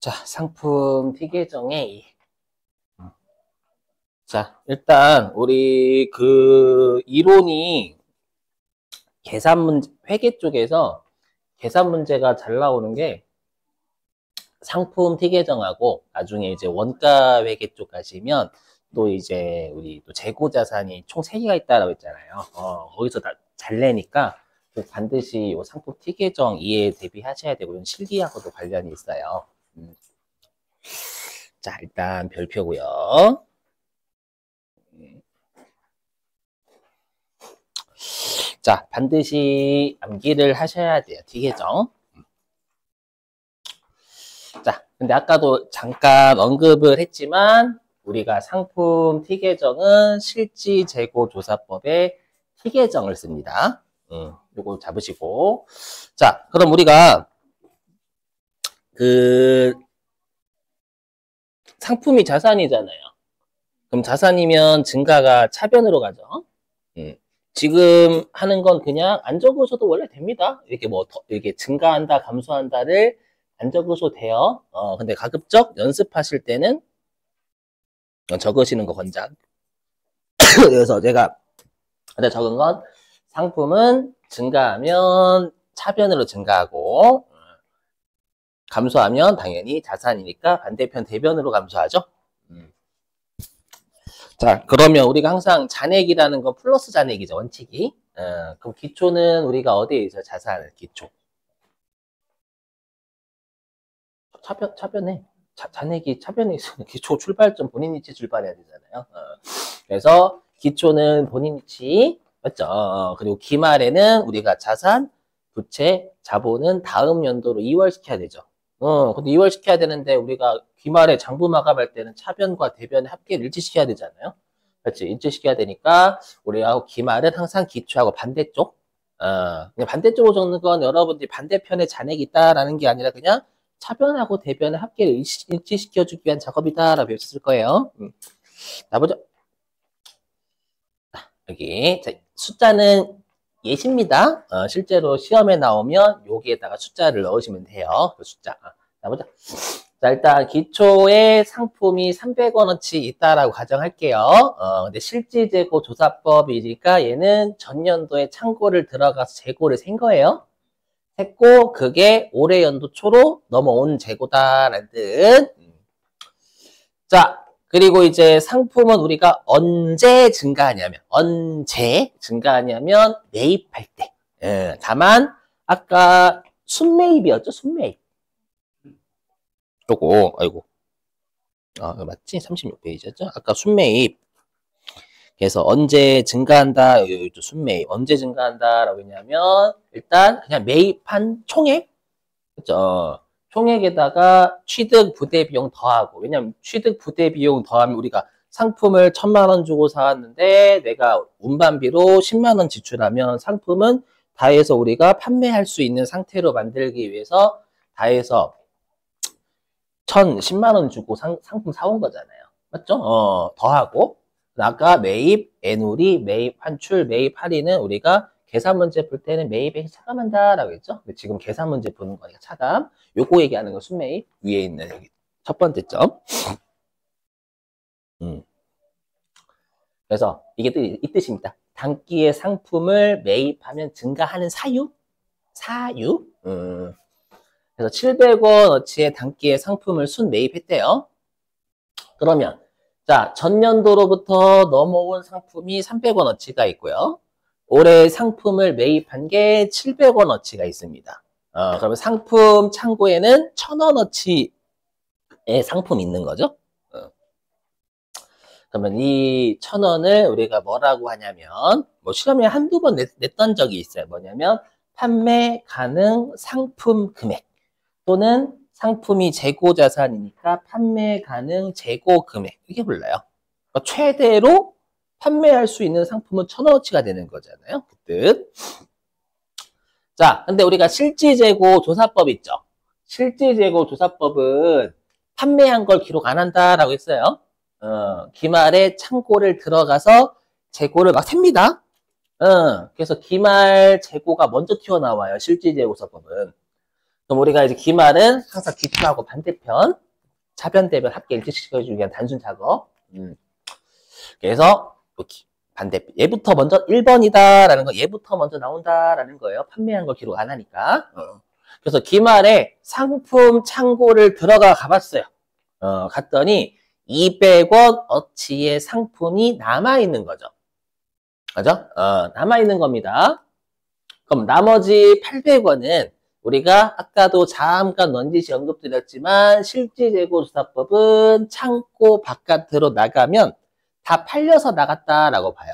자, 상품 티계정에 자, 일단 우리 그 이론이 계산 문제, 회계 쪽에서 계산 문제가 잘 나오는 게 상품 티계정하고 나중에 이제 원가 회계 쪽 가시면 또 이제 우리 또 재고 자산이 총 3개가 있다라고 했잖아요. 거기서 잘 내니까 꼭 반드시 이 상품 티계정 이해 대비하셔야 되고 이건 실기하고도 관련이 있어요. 자, 일단 별표고요. 자, 반드시 암기를 하셔야 돼요. 티계정. 자, 근데 아까도 잠깐 언급을 했지만 우리가 상품 티계정은 실지재고조사법의 티계정을 씁니다. 요거 잡으시고. 자, 그럼 우리가 그 상품이 자산이잖아요. 그럼 자산이면 증가가 차변으로 가죠. 지금 하는 건 그냥 안 적으셔도 원래 됩니다. 이렇게 뭐 이렇게 증가한다, 감소한다를 안 적으셔도 돼요. 근데 가급적 연습하실 때는 적으시는 거 권장. 그래서 제가 적은 건 상품은 증가하면 차변으로 증가하고 감소하면 당연히 자산이니까 반대편 대변으로 감소하죠. 자, 그러면 우리가 항상 잔액이라는 건 플러스 잔액이죠, 원칙이. 그럼 기초는 우리가 어디에 있어요? 자산, 기초. 차변에. 잔액이 차변에 있으면 기초 출발점 본인 위치 출발해야 되잖아요. 그래서 기초는 본인 위치, 맞죠? 그리고 기말에는 우리가 자산, 부채, 자본은 다음 연도로 이월시켜야 되죠. 근데 이월시켜야 되는데 우리가 기말에 장부 마감할 때는 차변과 대변의 합계를 일치시켜야 되잖아요. 그렇지? 일치시켜야 되니까 우리하고 기말은 항상 기초하고 반대쪽. 그냥 반대쪽으로 적는 건 여러분들이 반대편에 잔액이 있다라는 게 아니라 그냥 차변하고 대변의 합계를 일치시켜주기 위한 작업이다라고 배웠을 거예요. 자, 보자. 여기 자, 숫자는 예시입니다. 실제로 시험에 나오면 여기에다가 숫자를 넣으시면 돼요. 그 숫자. 자, 보자. 자, 일단 기초에 상품이 300원어치 있다라고 가정할게요. 근데 실지재고 조사법이니까 얘는 전년도에 창고를 들어가서 재고를 센 거예요. 했고 그게 올해 연도 초로 넘어온 재고다라는 뜻. 자, 그리고 이제 상품은 우리가 언제 증가하냐면 매입할 때. 다만 아까 순매입이었죠, 순매입. 요거 아이고 맞지? 36페이지였죠? 아까 순매입. 그래서 언제 증가한다, 순매입. 언제 증가한다라고 했냐면 일단 그냥 매입한 총액, 그죠? 총액에다가 취득 부대 비용 더하고, 왜냐면 취득 부대 비용 더하면 우리가 상품을 1,000만 원 주고 사왔는데 내가 운반비로 10만 원 지출하면 상품은 다 해서 우리가 판매할 수 있는 상태로 만들기 위해서 다 해서 10만 원 주고 상품 사온 거잖아요. 맞죠? 더하고 아까 매입, 애누리, 매입 환출, 매입 할인은 우리가 계산 문제 풀 때는 매입액이 차감한다라고 했죠. 지금 계산 문제 푸는 거니까 차감. 요거 얘기하는 거 순매입 위에 있는 여기 첫 번째 점. 그래서 이게 이 뜻입니다. 단기의 상품을 매입하면 증가하는 사유. 그래서 700원어치의 단기의 상품을 순매입했대요. 그러면 자, 전년도로부터 넘어온 상품이 300원어치가 있고요. 올해 상품을 매입한 게 700원어치가 있습니다. 그러면 상품 창고에는 1,000원어치의 상품이 있는 거죠. 그러면 이 1,000원을 우리가 뭐라고 하냐면, 뭐 시험에 한두 번 냈던 적이 있어요. 뭐냐면, 판매 가능 상품 금액 또는 상품이 재고 자산이니까 판매 가능 재고 금액 이렇게 불러요. 그러니까 최대로 판매할 수 있는 상품은 1,000원어치가 되는 거잖아요. 그 뜻. 자, 근데 우리가 실지재고 조사법 있죠. 실지재고 조사법은 판매한 걸 기록 안 한다라고 했어요. 기말에 창고를 들어가서 재고를 막 셉니다. 그래서 기말 재고가 먼저 튀어나와요. 실지재고서법은. 그럼 우리가 이제 기말은 항상 기초하고 반대편, 차변, 대변 합계 일치시켜주기 위한 단순 작업. 그래서 반대편. 얘부터 먼저 1번이다라는 거, 얘부터 먼저 나온다라는 거예요. 판매한 걸 기록 안 하니까. 그래서 기말에 상품 창고를 들어가 가봤어요. 갔더니 200원 어치의 상품이 남아있는 거죠. 그죠? 남아있는 겁니다. 그럼 나머지 800원은 우리가 아까도 잠깐 넌지시 언급드렸지만 실지재고조사법은 창고 바깥으로 나가면 다 팔려서 나갔다라고 봐요.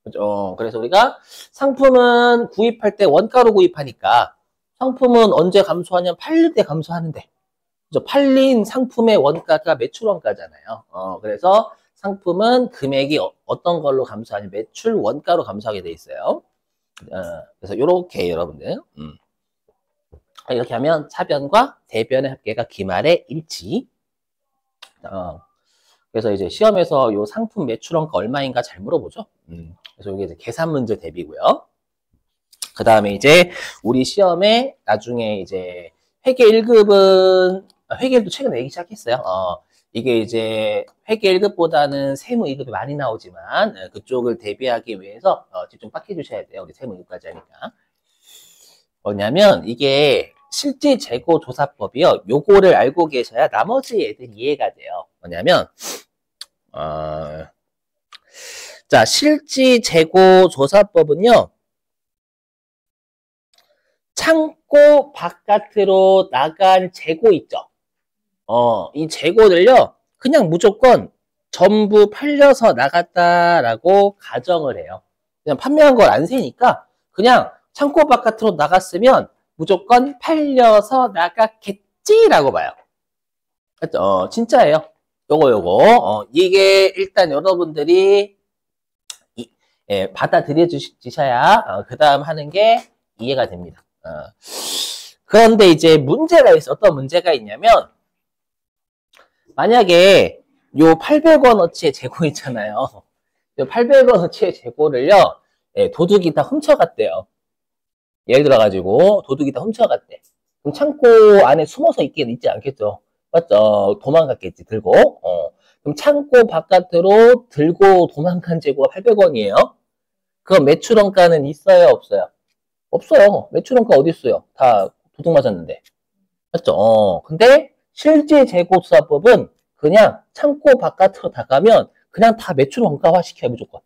그죠? 그래서 우리가 상품은 구입할 때 원가로 구입하니까 상품은 언제 감소하냐면 팔릴 때 감소하는데, 그죠? 팔린 상품의 원가가 매출 원가잖아요. 그래서 상품은 금액이 어떤 걸로 감소하냐면 매출 원가로 감소하게 돼 있어요. 그래서 이렇게 여러분들 이렇게 하면 차변과 대변의 합계가 기말의 일치. 그래서 이제 시험에서 요 상품 매출원가 얼마인가 잘 물어보죠. 그래서 이게 이제 계산 문제 대비고요. 그 다음에 이제 우리 시험에 나중에 이제 회계 1급은 회계 1도 최근에 내기 시작했어요. 이게 이제 회계 1급보다는 세무 2급이 많이 나오지만 그쪽을 대비하기 위해서 집중 빡 해주셔야 돼요. 우리 세무 2급까지 하니까. 뭐냐면 이게 실지재고조사법이요. 요거를 알고 계셔야 나머지 애들이 이해가 돼요. 뭐냐면 자, 실지재고조사법은요. 창고 바깥으로 나간 재고 있죠. 이 재고를요. 그냥 무조건 전부 팔려서 나갔다라고 가정을 해요. 그냥 판매한 걸 안 세니까 그냥 창고 바깥으로 나갔으면 무조건 팔려서 나갔겠지라고 봐요. 맞죠? 진짜예요. 요거. 이게 일단 여러분들이 받아들여 주셔야 그 다음 하는 게 이해가 됩니다. 그런데 이제 문제가 있어. 어떤 문제가 있냐면 만약에 요 800원어치의 재고 있잖아요. 요 800원어치의 재고를요. 도둑이 다 훔쳐갔대요. 예를 들어가지고 도둑이 다 훔쳐갔대. 그럼 창고 안에 숨어서 있지 않겠죠? 맞죠? 도망갔겠지, 들고. 그럼 창고 바깥으로 들고 도망간 재고가 800원이에요. 그럼 매출원가는 있어요, 없어요? 없어요. 매출원가 어디 있어요? 다 도둑 맞았는데. 맞죠? 근데 실지재고조사법은 그냥 창고 바깥으로 나가면 그냥 다 매출원가화 시켜요, 무조건.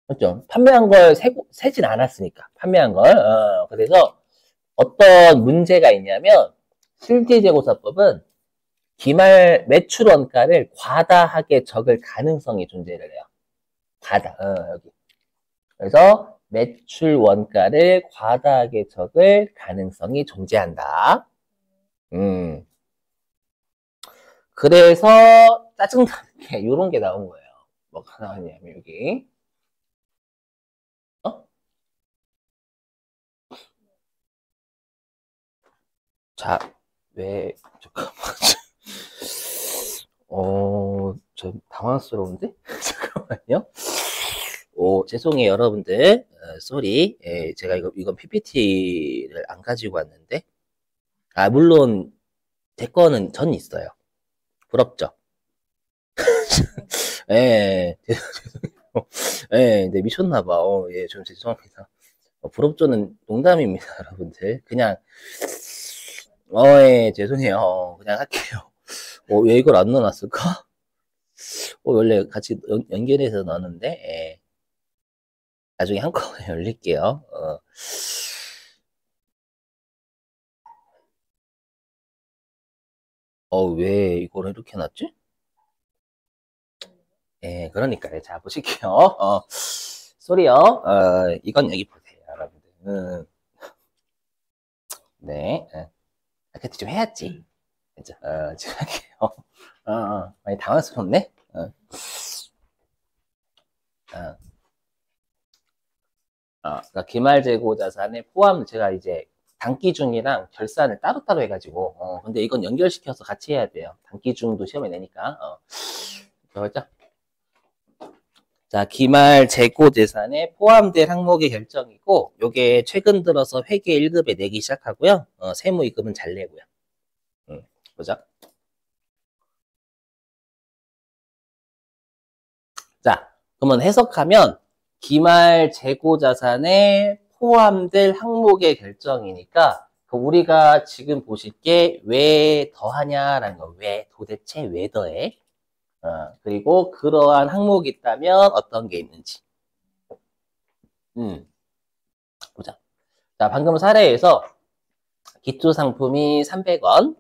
맞죠? 판매한 걸 세진 않았으니까. 판매한 걸. 그래서 어떤 문제가 있냐면 실지재고조사법은 기말 매출 원가를 과다하게 적을 가능성이 존재를 해요. 여기. 그래서 매출 원가를 과다하게 적을 가능성이 존재한다. 그래서 짜증나는 게 이런 게 나온 거예요. 뭐가 나왔냐면 여기. 자, 잠깐만. 좀 당황스러운데? 잠깐만요. 죄송해요, 여러분들. 쏘리. 제가 이건 PPT를 안 가지고 왔는데. 물론, 제 거는 전 있어요. 부럽죠? 네, 미쳤나봐. 좀 죄송합니다. 부럽죠는 농담입니다, 여러분들. 그냥, 죄송해요. 그냥 할게요. 왜 이걸 안 넣어놨을까? 원래 같이 연결해서 넣었는데, 나중에 한꺼번에 열릴게요. 왜 이걸 이렇게 놨지? 그러니까요. 자, 보실게요. 소리요. 이건 여기 보세요, 여러분들. 네. 그때 좀 해야지. 그죠? 지금 할게요. 많이 당황스럽네? 그러니까 기말재고 자산에 포함, 제가 이제 단기중이랑 결산을 따로따로 해가지고, 근데 이건 연결시켜서 같이 해야 돼요. 단기중도 시험에 내니까. 그렇죠? 자, 기말 재고 재산에 포함될 항목의 결정이고, 요게 최근 들어서 회계 1급에 내기 시작하고요. 세무 2급은 잘 내고요. 보자. 자, 그러면 해석하면 기말 재고 자산에 포함될 항목의 결정이니까 우리가 지금 보실 게 왜 더하냐라는 거. 왜 도대체 왜 더해? 그리고 그러한 항목이 있다면 어떤 게 있는지. 보자. 자, 방금 사례에서 기초 상품이 300원,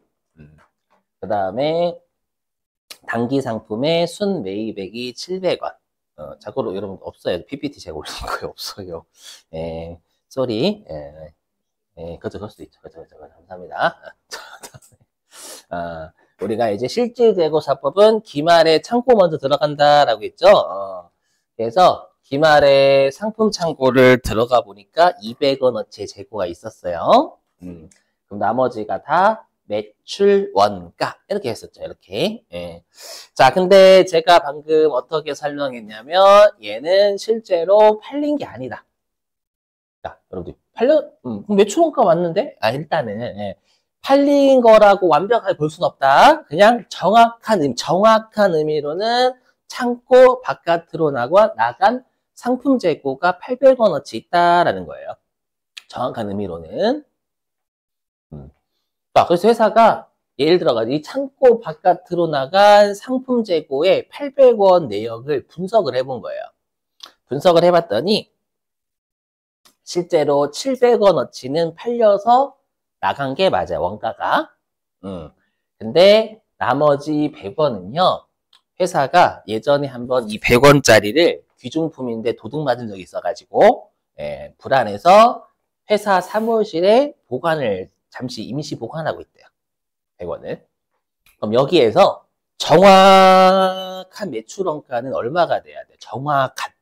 그 다음에 단기 상품의 순 매입액이 700원. 자고로 여러분 없어요. PPT 제가 올린 거예요. 없어요. 예, 쏘리. 그죠, 그럴 수도 있죠. 그죠, 감사합니다. 우리가 이제 실질 재고 사법은 기말에 창고 먼저 들어간다라고 했죠. 그래서 기말에 상품 창고를 들어가 보니까 200원어치 재고가 있었어요. 그럼 나머지가 다 매출 원가 이렇게 했었죠. 이렇게. 예. 자, 근데 제가 방금 어떻게 설명했냐면 얘는 실제로 팔린 게 아니다. 자, 여러분들 그럼 매출 원가 맞는데? 일단은 예. 팔린 거라고 완벽하게 볼 수는 없다. 그냥 정확한 의미로는 창고 바깥으로 나간 상품 재고가 800원어치 있다라는 거예요. 정확한 의미로는. 자, 그래서 회사가 예를 들어가지고 이 창고 바깥으로 나간 상품 재고의 800원 내역을 분석을 해본 거예요. 분석을 해봤더니 실제로 700원어치는 팔려서 나간 게 맞아요. 원가가. 근데 나머지 100원은요. 회사가 예전에 한번 이 100원짜리를 귀중품인데 도둑 맞은 적이 있어가지고 불안해서 회사 사무실에 잠시 임시 보관하고 있대요. 100원을. 그럼 여기에서 정확한 매출 원가는 얼마가 돼야 돼요? 정확한.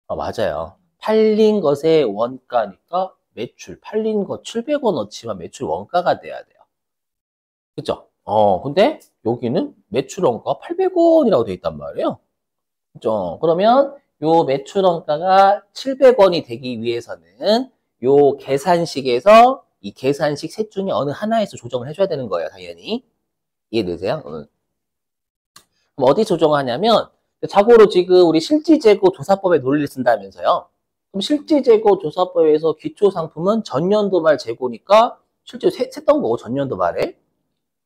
맞아요. 팔린 것의 원가니까 매출, 팔린 것 700원어치만 매출 원가가 돼야 돼요. 그죠? 근데 여기는 매출 원가 800원이라고 돼 있단 말이에요. 그죠? 그러면 요 매출 원가가 700원이 되기 위해서는 요 계산식에서 이 계산식 셋 중에 어느 하나에서 조정을 해줘야 되는 거예요, 당연히. 이해되세요? 그럼 어디 조정하냐면, 자고로 지금 우리 실질재고 조사법의 논리를 쓴다면서요. 그럼 실질재고 조사법에서 기초상품은 전년도 말 재고니까 실제 셌던 거고, 전년도 말에.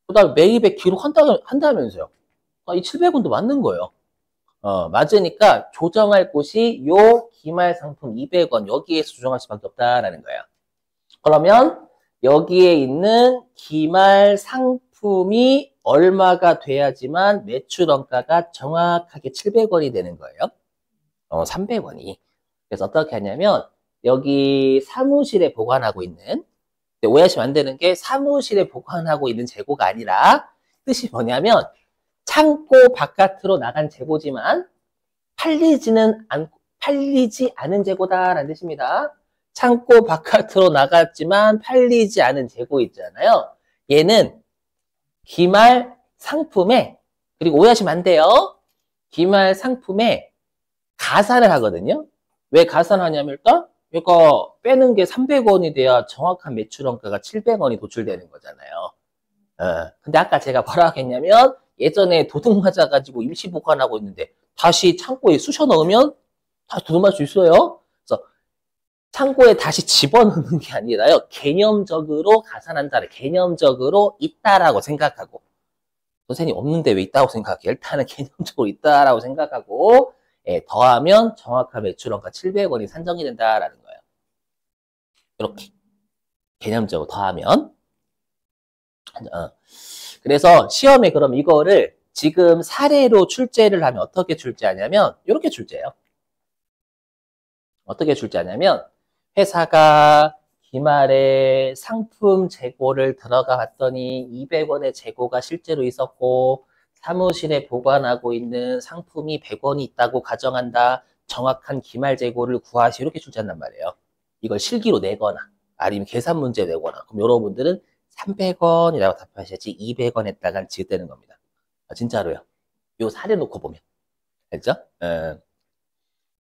그 다음에 매입액 기록한다면서요. 이 700원도 맞는 거예요. 맞으니까 조정할 곳이 요 기말 상품 200원 여기에서 조정할 수밖에 없다라는 거예요. 그러면 여기에 있는 기말 상품이 얼마가 돼야지만 매출 원가가 정확하게 700원이 되는 거예요. 300원이. 그래서 어떻게 하냐면 여기 사무실에 보관하고 있는, 오해하시면 안 되는 게 사무실에 보관하고 있는 재고가 아니라 뜻이 뭐냐면 창고 바깥으로 나간 재고지만 팔리지 않은 재고다라는 뜻입니다. 창고 바깥으로 나갔지만 팔리지 않은 재고 있잖아요. 얘는 기말 상품에, 그리고 오해하시면 안 돼요. 기말 상품에 가산을 하거든요. 왜 가산하냐면 이거 빼는 게 300원이 돼야 정확한 매출 원가가 700원이 도출되는 거잖아요. 근데 아까 제가 뭐라고 했냐면 예전에 도둑 맞아가지고 임시 보관하고 있는데 다시 창고에 쑤셔 넣으면 다시 도둑 맞을 수 있어요. 그래서 창고에 다시 집어넣는 게 아니라요. 개념적으로 가산한다. 개념적으로 있다라고 생각하고. 선생님 없는데 왜 있다고 생각해? 일단은 개념적으로 있다라고 생각하고 더하면 정확한 매출원가 700원이 산정이 된다라는 거예요. 이렇게 개념적으로 더하면. 그래서 시험에 그럼 이거를 지금 사례로 출제를 하면 어떻게 출제하냐면 이렇게 출제해요. 어떻게 출제하냐면 회사가 기말에 상품 재고를 들어가 봤더니 200원의 재고가 실제로 있었고 사무실에 보관하고 있는 상품이 100원이 있다고 가정한다. 정확한 기말 재고를 구하시 이렇게 출제한단 말이에요. 이걸 실기로 내거나 아니면 계산 문제 내거나 그럼 여러분들은 300원이라고 답하셔야지 200원 했다간 지읒되는 겁니다. 진짜로요. 요 사례 놓고 보면. 알죠?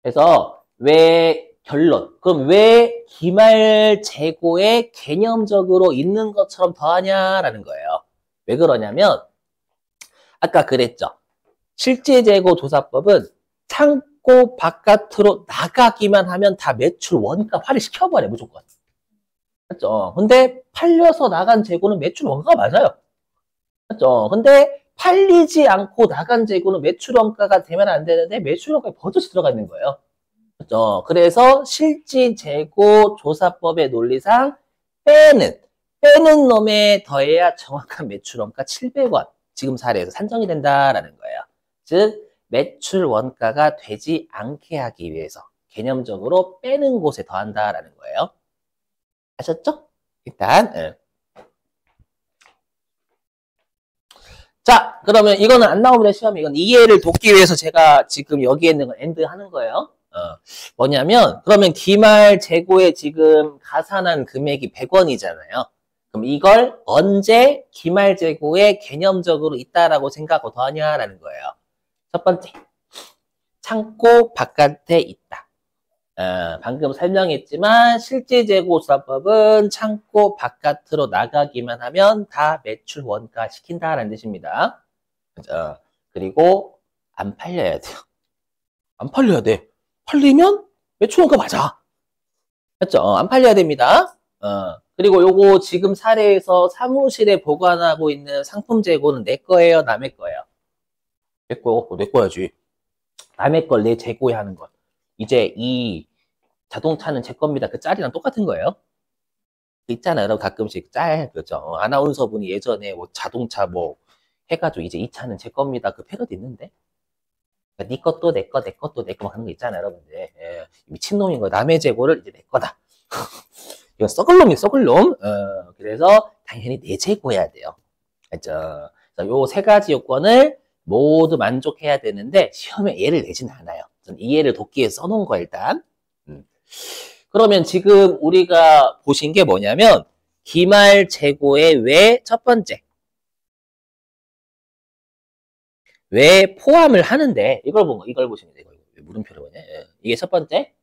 그래서 왜 결론. 그럼 왜 기말 재고에 개념적으로 있는 것처럼 더하냐라는 거예요. 왜 그러냐면 아까 그랬죠. 실제 재고 조사법은 창고 바깥으로 나가기만 하면 다 매출 원가 환를 시켜버려 무조건. 맞죠? 근데 팔려서 나간 재고는 매출 원가가 맞아요. 맞죠? 근데 팔리지 않고 나간 재고는 매출 원가가 되면 안 되는데 매출 원가에 버젓이 들어가 있는 거예요. 그렇죠? 그래서 실지 재고 조사법의 논리상 빼는 놈에 더해야 정확한 매출 원가 700원 지금 사례에서 산정이 된다라는 거예요. 즉 매출 원가가 되지 않게 하기 위해서 개념적으로 빼는 곳에 더한다라는 거예요. 아셨죠? 일단 자, 그러면 이거는 안 나옵니다, 시험에. 이건 이해를 돕기 위해서 제가 지금 여기에 있는 건 엔드 하는 거예요. 뭐냐면, 그러면 기말 재고에 지금 가산한 금액이 100원이잖아요. 그럼 이걸 언제 기말 재고에 개념적으로 있다라고 생각하고 더하냐라는 거예요. 첫 번째, 창고 바깥에 있다. 방금 설명했지만 실제 재고 조사법은 창고 바깥으로 나가기만 하면 다 매출 원가 시킨다라는 뜻입니다. 그죠? 그리고 안 팔려야 돼요. 안 팔려야 돼. 팔리면 매출 원가 맞아. 맞죠? 안 팔려야 됩니다. 그리고 요거 지금 사례에서 사무실에 보관하고 있는 상품 재고는 내 거예요? 남의 거예요? 내 거, 내 거야지. 남의 걸 내 재고에 하는 것. 이제 이 자동차는 제 겁니다. 그 짤이랑 똑같은 거예요. 있잖아요. 여러분 가끔씩 짤, 그죠? 아나운서분이 예전에 뭐 자동차 뭐 해가지고 이제 이 차는 제 겁니다. 그 패러디 있는데. 그러니까 네 것도 내 거, 내 것도 내 거 하는 거 있잖아요. 여러분들. 예. 미친놈인 거. 남의 재고를 이제 내 거다. 이건 썩을 놈이에요. 썩을 놈. 그래서 당연히 내 재고해야 돼요. 알죠? 요 세 가지 요건을 모두 만족해야 되는데 시험에 예를 내진 않아요. 전 이 예를 돕기 위해서 써놓은 거 일단. 그러면 지금 우리가 보신 게 뭐냐면 기말 재고의 왜 첫 번째 왜 포함을 하는데 이걸 보시면 돼요. 이거 물음표로 보냐? 이게 첫 번째.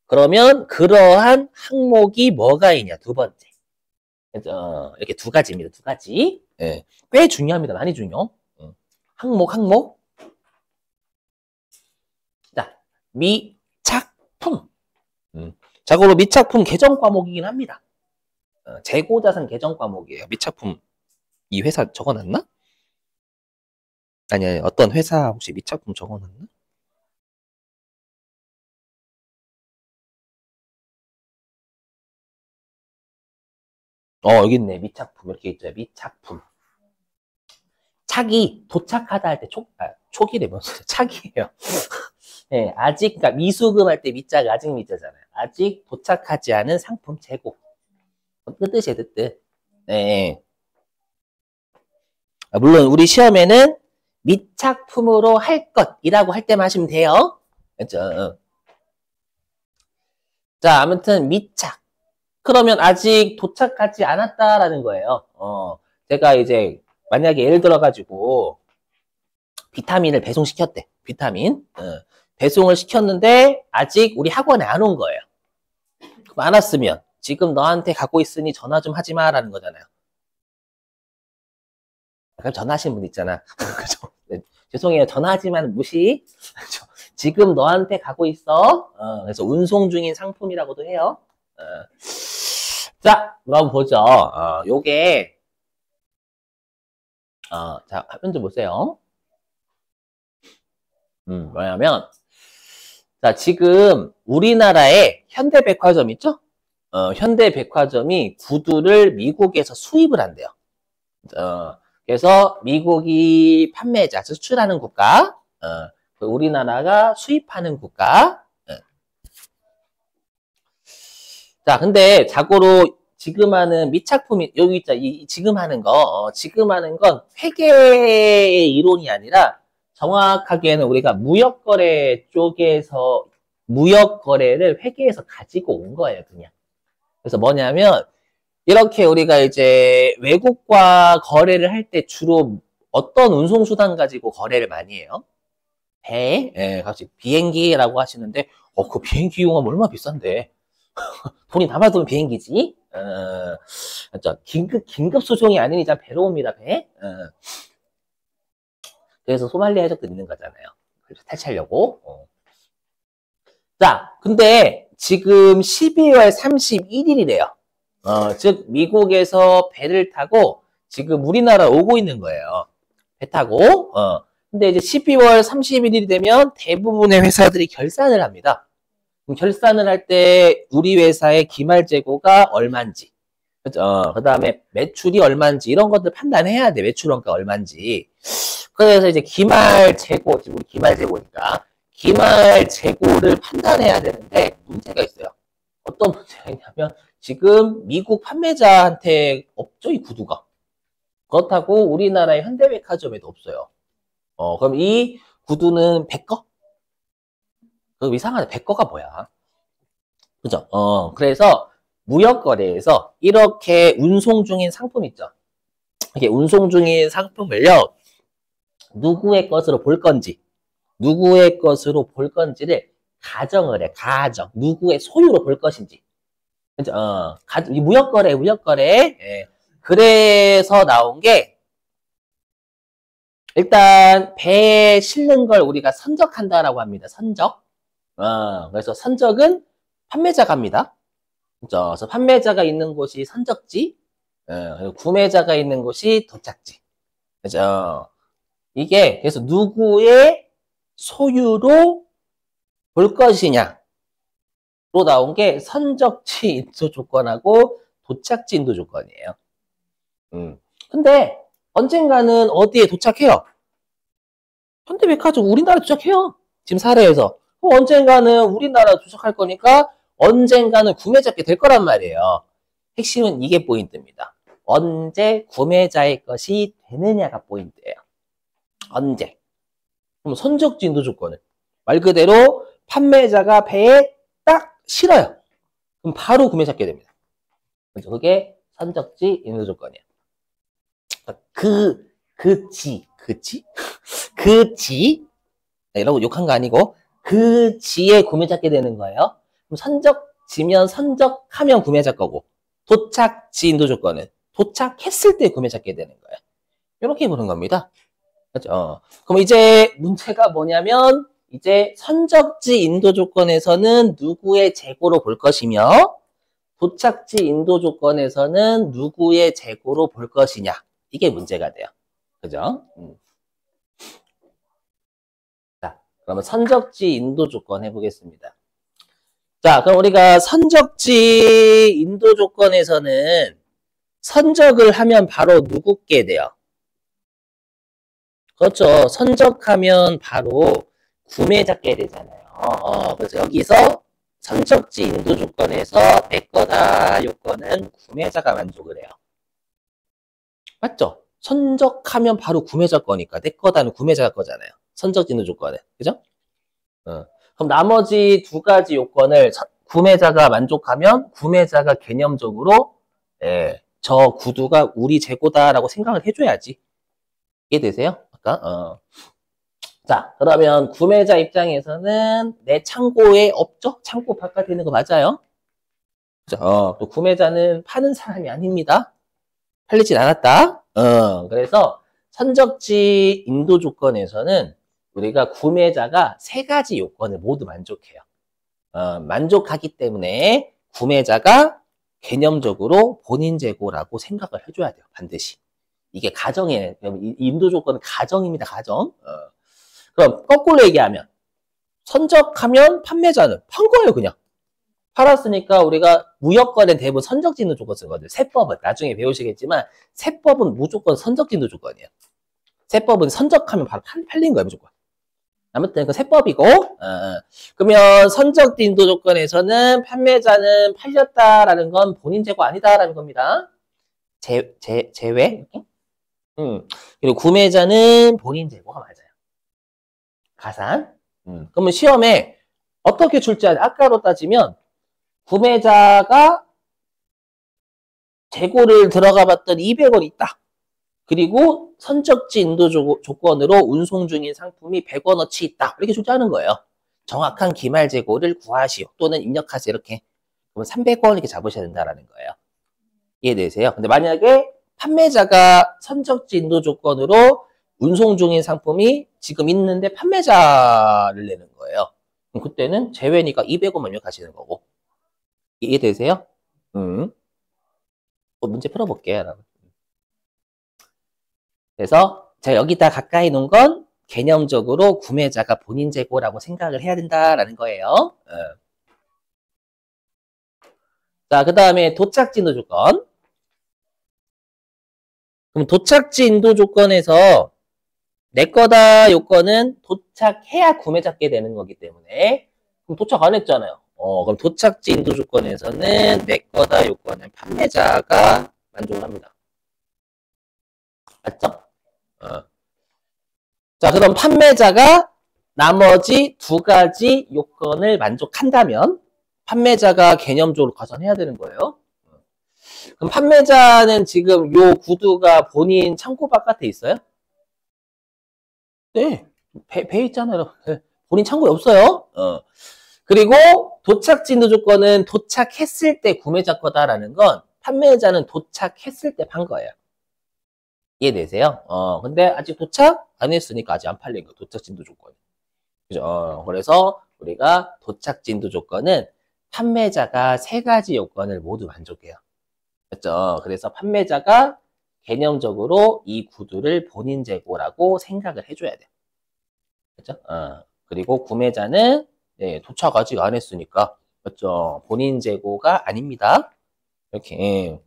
그러면 그러한 항목이 뭐가 있냐? 두 번째. 이렇게 두 가지입니다. 두 가지. 예. 꽤 중요합니다. 많이 중요. 항목. 자, 미착품. 자고로 미착품 개정 과목이긴 합니다. 재고자산 개정 과목이에요. 미착품 이 회사 적어놨나? 아니 어떤 회사 혹시 미착품 적어놨나? 여기 있네. 미착품 이렇게 있죠. 미착품. 차기 도착하다 할 때 촉이래 뭔 소리야? 차기예요. 네, 아직 그러니까 미수금 할 때 미자가 아직 미자잖아요. 아직 도착하지 않은 상품 재고. 그 뜻이에요, 뜻. 네. 물론 우리 시험에는 미착품으로 할 것이라고 할 때만 하시면 돼요. 그렇죠? 자, 아무튼 미착. 그러면 아직 도착하지 않았다라는 거예요. 제가 이제 만약에 예를 들어가지고 비타민을 배송시켰대. 비타민. 배송을 시켰는데 아직 우리 학원에 안 온 거예요. 그럼 안 왔으면 지금 너한테 갖고 있으니 전화 좀 하지 마라는 거잖아요. 그럼 전화하시는 분 있잖아. 그죠? 네, 죄송해요. 전화하지만 무시. 그죠? 지금 너한테 가고 있어. 그래서 운송 중인 상품이라고도 해요. 자, 그럼 보죠. 요게 자, 화면 좀 보세요. 뭐냐면 자, 지금 우리나라에 현대백화점 있죠? 현대백화점이 구두를 미국에서 수입을 한대요. 그래서 미국이 판매자, 수출하는 국가, 우리나라가 수입하는 국가. 자, 근데 자고로 지금 하는 미착품이 여기 있자, 지금 하는 거, 지금 하는 건 회계의 이론이 아니라 정확하게는 우리가 무역거래 쪽에서 무역거래를 회계에서 가지고 온 거예요, 그냥. 그래서 뭐냐면 이렇게 우리가 이제 외국과 거래를 할 때 주로 어떤 운송수단 가지고 거래를 많이 해요? 배, 예, 갑자기 비행기라고 하시는데 그 비행기 이용하면 얼마나 비싼데. 돈이 남아도는 비행기지. 맞죠? 긴급 소송이 아닌 이상 배로 옵니다, 배. 그래서 소말리아 해적도 있는 거잖아요. 그래서 탈취하려고. 자, 근데 지금 12월 31일이래요. 즉, 미국에서 배를 타고 지금 우리나라 오고 있는 거예요. 배 타고. 근데 이제 12월 31일이 되면 대부분의 회사들이 결산을 합니다. 그럼 결산을 할 때 우리 회사의 기말 재고가 얼마인지, 그죠? 그 다음에 매출이 얼마인지 이런 것들 판단해야 돼. 매출원가 얼마인지. 그래서 이제 기말 재고, 우리 기말 재고니까 기말 재고를 판단해야 되는데 문제가 있어요. 어떤 문제가 있냐면 지금 미국 판매자한테 없죠, 이 구두가. 그렇다고 우리나라의 현대백화점에도 없어요. 그럼 이 구두는 백거? 그럼 이상하네. 백거가 뭐야? 그죠? 그래서 무역거래에서 이렇게 운송 중인 상품 있죠? 이렇게 운송 중인 상품을요, 누구의 것으로 볼 건지, 누구의 것으로 볼 건지를 가정을 해. 가정. 누구의 소유로 볼 것인지. 그죠? 무역거래. 예. 그래서 나온 게, 일단 배에 실는 걸 우리가 선적한다라고 합니다. 선적. 그래서 선적은 판매자가 합니다. 그죠? 그래서 판매자가 있는 곳이 선적지, 그리고 구매자가 있는 곳이 도착지. 그죠? 이게 그래서 누구의 소유로 볼 것이냐로 나온 게 선적지 인도 조건하고 도착지 인도 조건이에요. 근데 언젠가는 어디에 도착해요? 현대백화점 우리나라 도착해요. 지금 사례에서. 언젠가는 우리나라 도착할 거니까 언젠가는 구매자께 될 거란 말이에요. 핵심은 이게 포인트입니다. 언제 구매자의 것이 되느냐가 포인트예요. 언제. 그럼 선적지 인도 조건을 말 그대로 판매자가 배에 딱 실어요. 그럼 바로 구매자께 됩니다. 그죠? 그게 선적지 인도 조건이에요. 그 지 이러고 욕한 거 아니고 그 지에 구매자께 되는 거예요. 그럼 선적지면 선적하면 구매자 거고, 도착지 인도 조건은 도착했을 때 구매자께 되는 거예요. 이렇게 보는 겁니다. 그렇죠? 그럼 이제 문제가 뭐냐면 이제 선적지 인도 조건에서는 누구의 재고로 볼 것이며 도착지 인도 조건에서는 누구의 재고로 볼 것이냐, 이게 문제가 돼요. 그죠? 자, 그러면 선적지 인도 조건 해보겠습니다. 자, 그럼 우리가 선적지 인도 조건에서는 선적을 하면 바로 누구께 돼요? 그렇죠. 선적하면 바로 구매자께 되잖아요. 그래서 여기서 선적지 인도 조건에서 내 거다 요건은 구매자가 만족을 해요. 맞죠? 선적하면 바로 구매자 거니까 내 거다는 구매자 거잖아요. 선적지 인도 조건은. 그죠? 그럼 나머지 두 가지 요건을 구매자가 만족하면 구매자가 개념적으로 저 구두가 우리 재고다라고 생각을 해줘야지. 이해되세요? 아까? 자, 그러면 구매자 입장에서는 내 창고에 없죠? 창고 바깥에 있는 거 맞아요? 그죠? 또 구매자는 파는 사람이 아닙니다. 팔리진 않았다. 그래서 선적지 인도 조건에서는 우리가 구매자가 세 가지 요건을 모두 만족해요. 만족하기 때문에 구매자가 개념적으로 본인 재고라고 생각을 해줘야 돼요. 반드시. 이게 가정이에요. 인도 조건은 가정입니다. 가정. 그럼 거꾸로 얘기하면 선적하면 판매자는 판 거예요. 그냥. 팔았으니까 우리가 무역거래는 대부분 선적지 인도 조건 쓰거든요. 세법은 나중에 배우시겠지만 세법은 무조건 선적지 인도 조건이에요. 세법은 선적하면 바로 팔린 거예요. 무조건. 아무튼 그 세법이고, 그러면 선적지 인도 조건에서는 판매자는 팔렸다라는 건 본인 재고 아니다라는 겁니다. 제외. 그리고 구매자는 본인 재고가 맞아요. 가산. 그러면 시험에 어떻게 출제하냐? 아까로 따지면 구매자가 재고를 들어가 봤더니 200원 있다. 그리고 선적지 인도 조건으로 운송 중인 상품이 100원어치 있다. 이렇게 출제하는 거예요. 정확한 기말 재고를 구하시오. 또는 입력하세요. 이렇게. 그러면 300원 이렇게 잡으셔야 된다라는 거예요. 이해되세요? 근데 만약에 판매자가 선적지 인도 조건으로 운송 중인 상품이 지금 있는데 판매자를 내는 거예요. 그럼 그때는 제외니까 200원만 입력하시는 거고. 이해되세요? 문제 풀어볼게요, 여러분. 그래서 제가 여기다 가까이 놓은 건 개념적으로 구매자가 본인 재고라고 생각을 해야 된다라는 거예요. 자, 그 다음에 도착지 인도 조건. 그럼 도착지 인도 조건에서 내 거다 요건은 도착해야 구매자께 되는 거기 때문에 그럼 도착 안 했잖아요. 그럼 도착지 인도 조건에서는 내 거다 요건은 판매자가 만족을 합니다. 맞죠? 자, 그럼 판매자가 나머지 두 가지 요건을 만족한다면 판매자가 개념적으로 가산해야 되는 거예요. 그럼 판매자는 지금 요 구두가 본인 창고 바깥에 있어요? 네. 배 있잖아요. 네. 본인 창고에 없어요. 그리고 도착지 인도 조건은 도착했을 때 구매자 거다라는 건 판매자는 도착했을 때 판 거예요. 이해되세요? 근데 아직 도착 안 했으니까 아직 안 팔린 거, 도착지 인도 조건. 그죠? 그래서 우리가 도착지 인도 조건은 판매자가 세 가지 요건을 모두 만족해요. 그렇죠? 그래서 판매자가 개념적으로 이 구두를 본인 재고라고 생각을 해줘야 돼요. 그렇죠? 그리고 구매자는 네, 도착 아직 안 했으니까 그렇죠? 본인 재고가 아닙니다. 이렇게.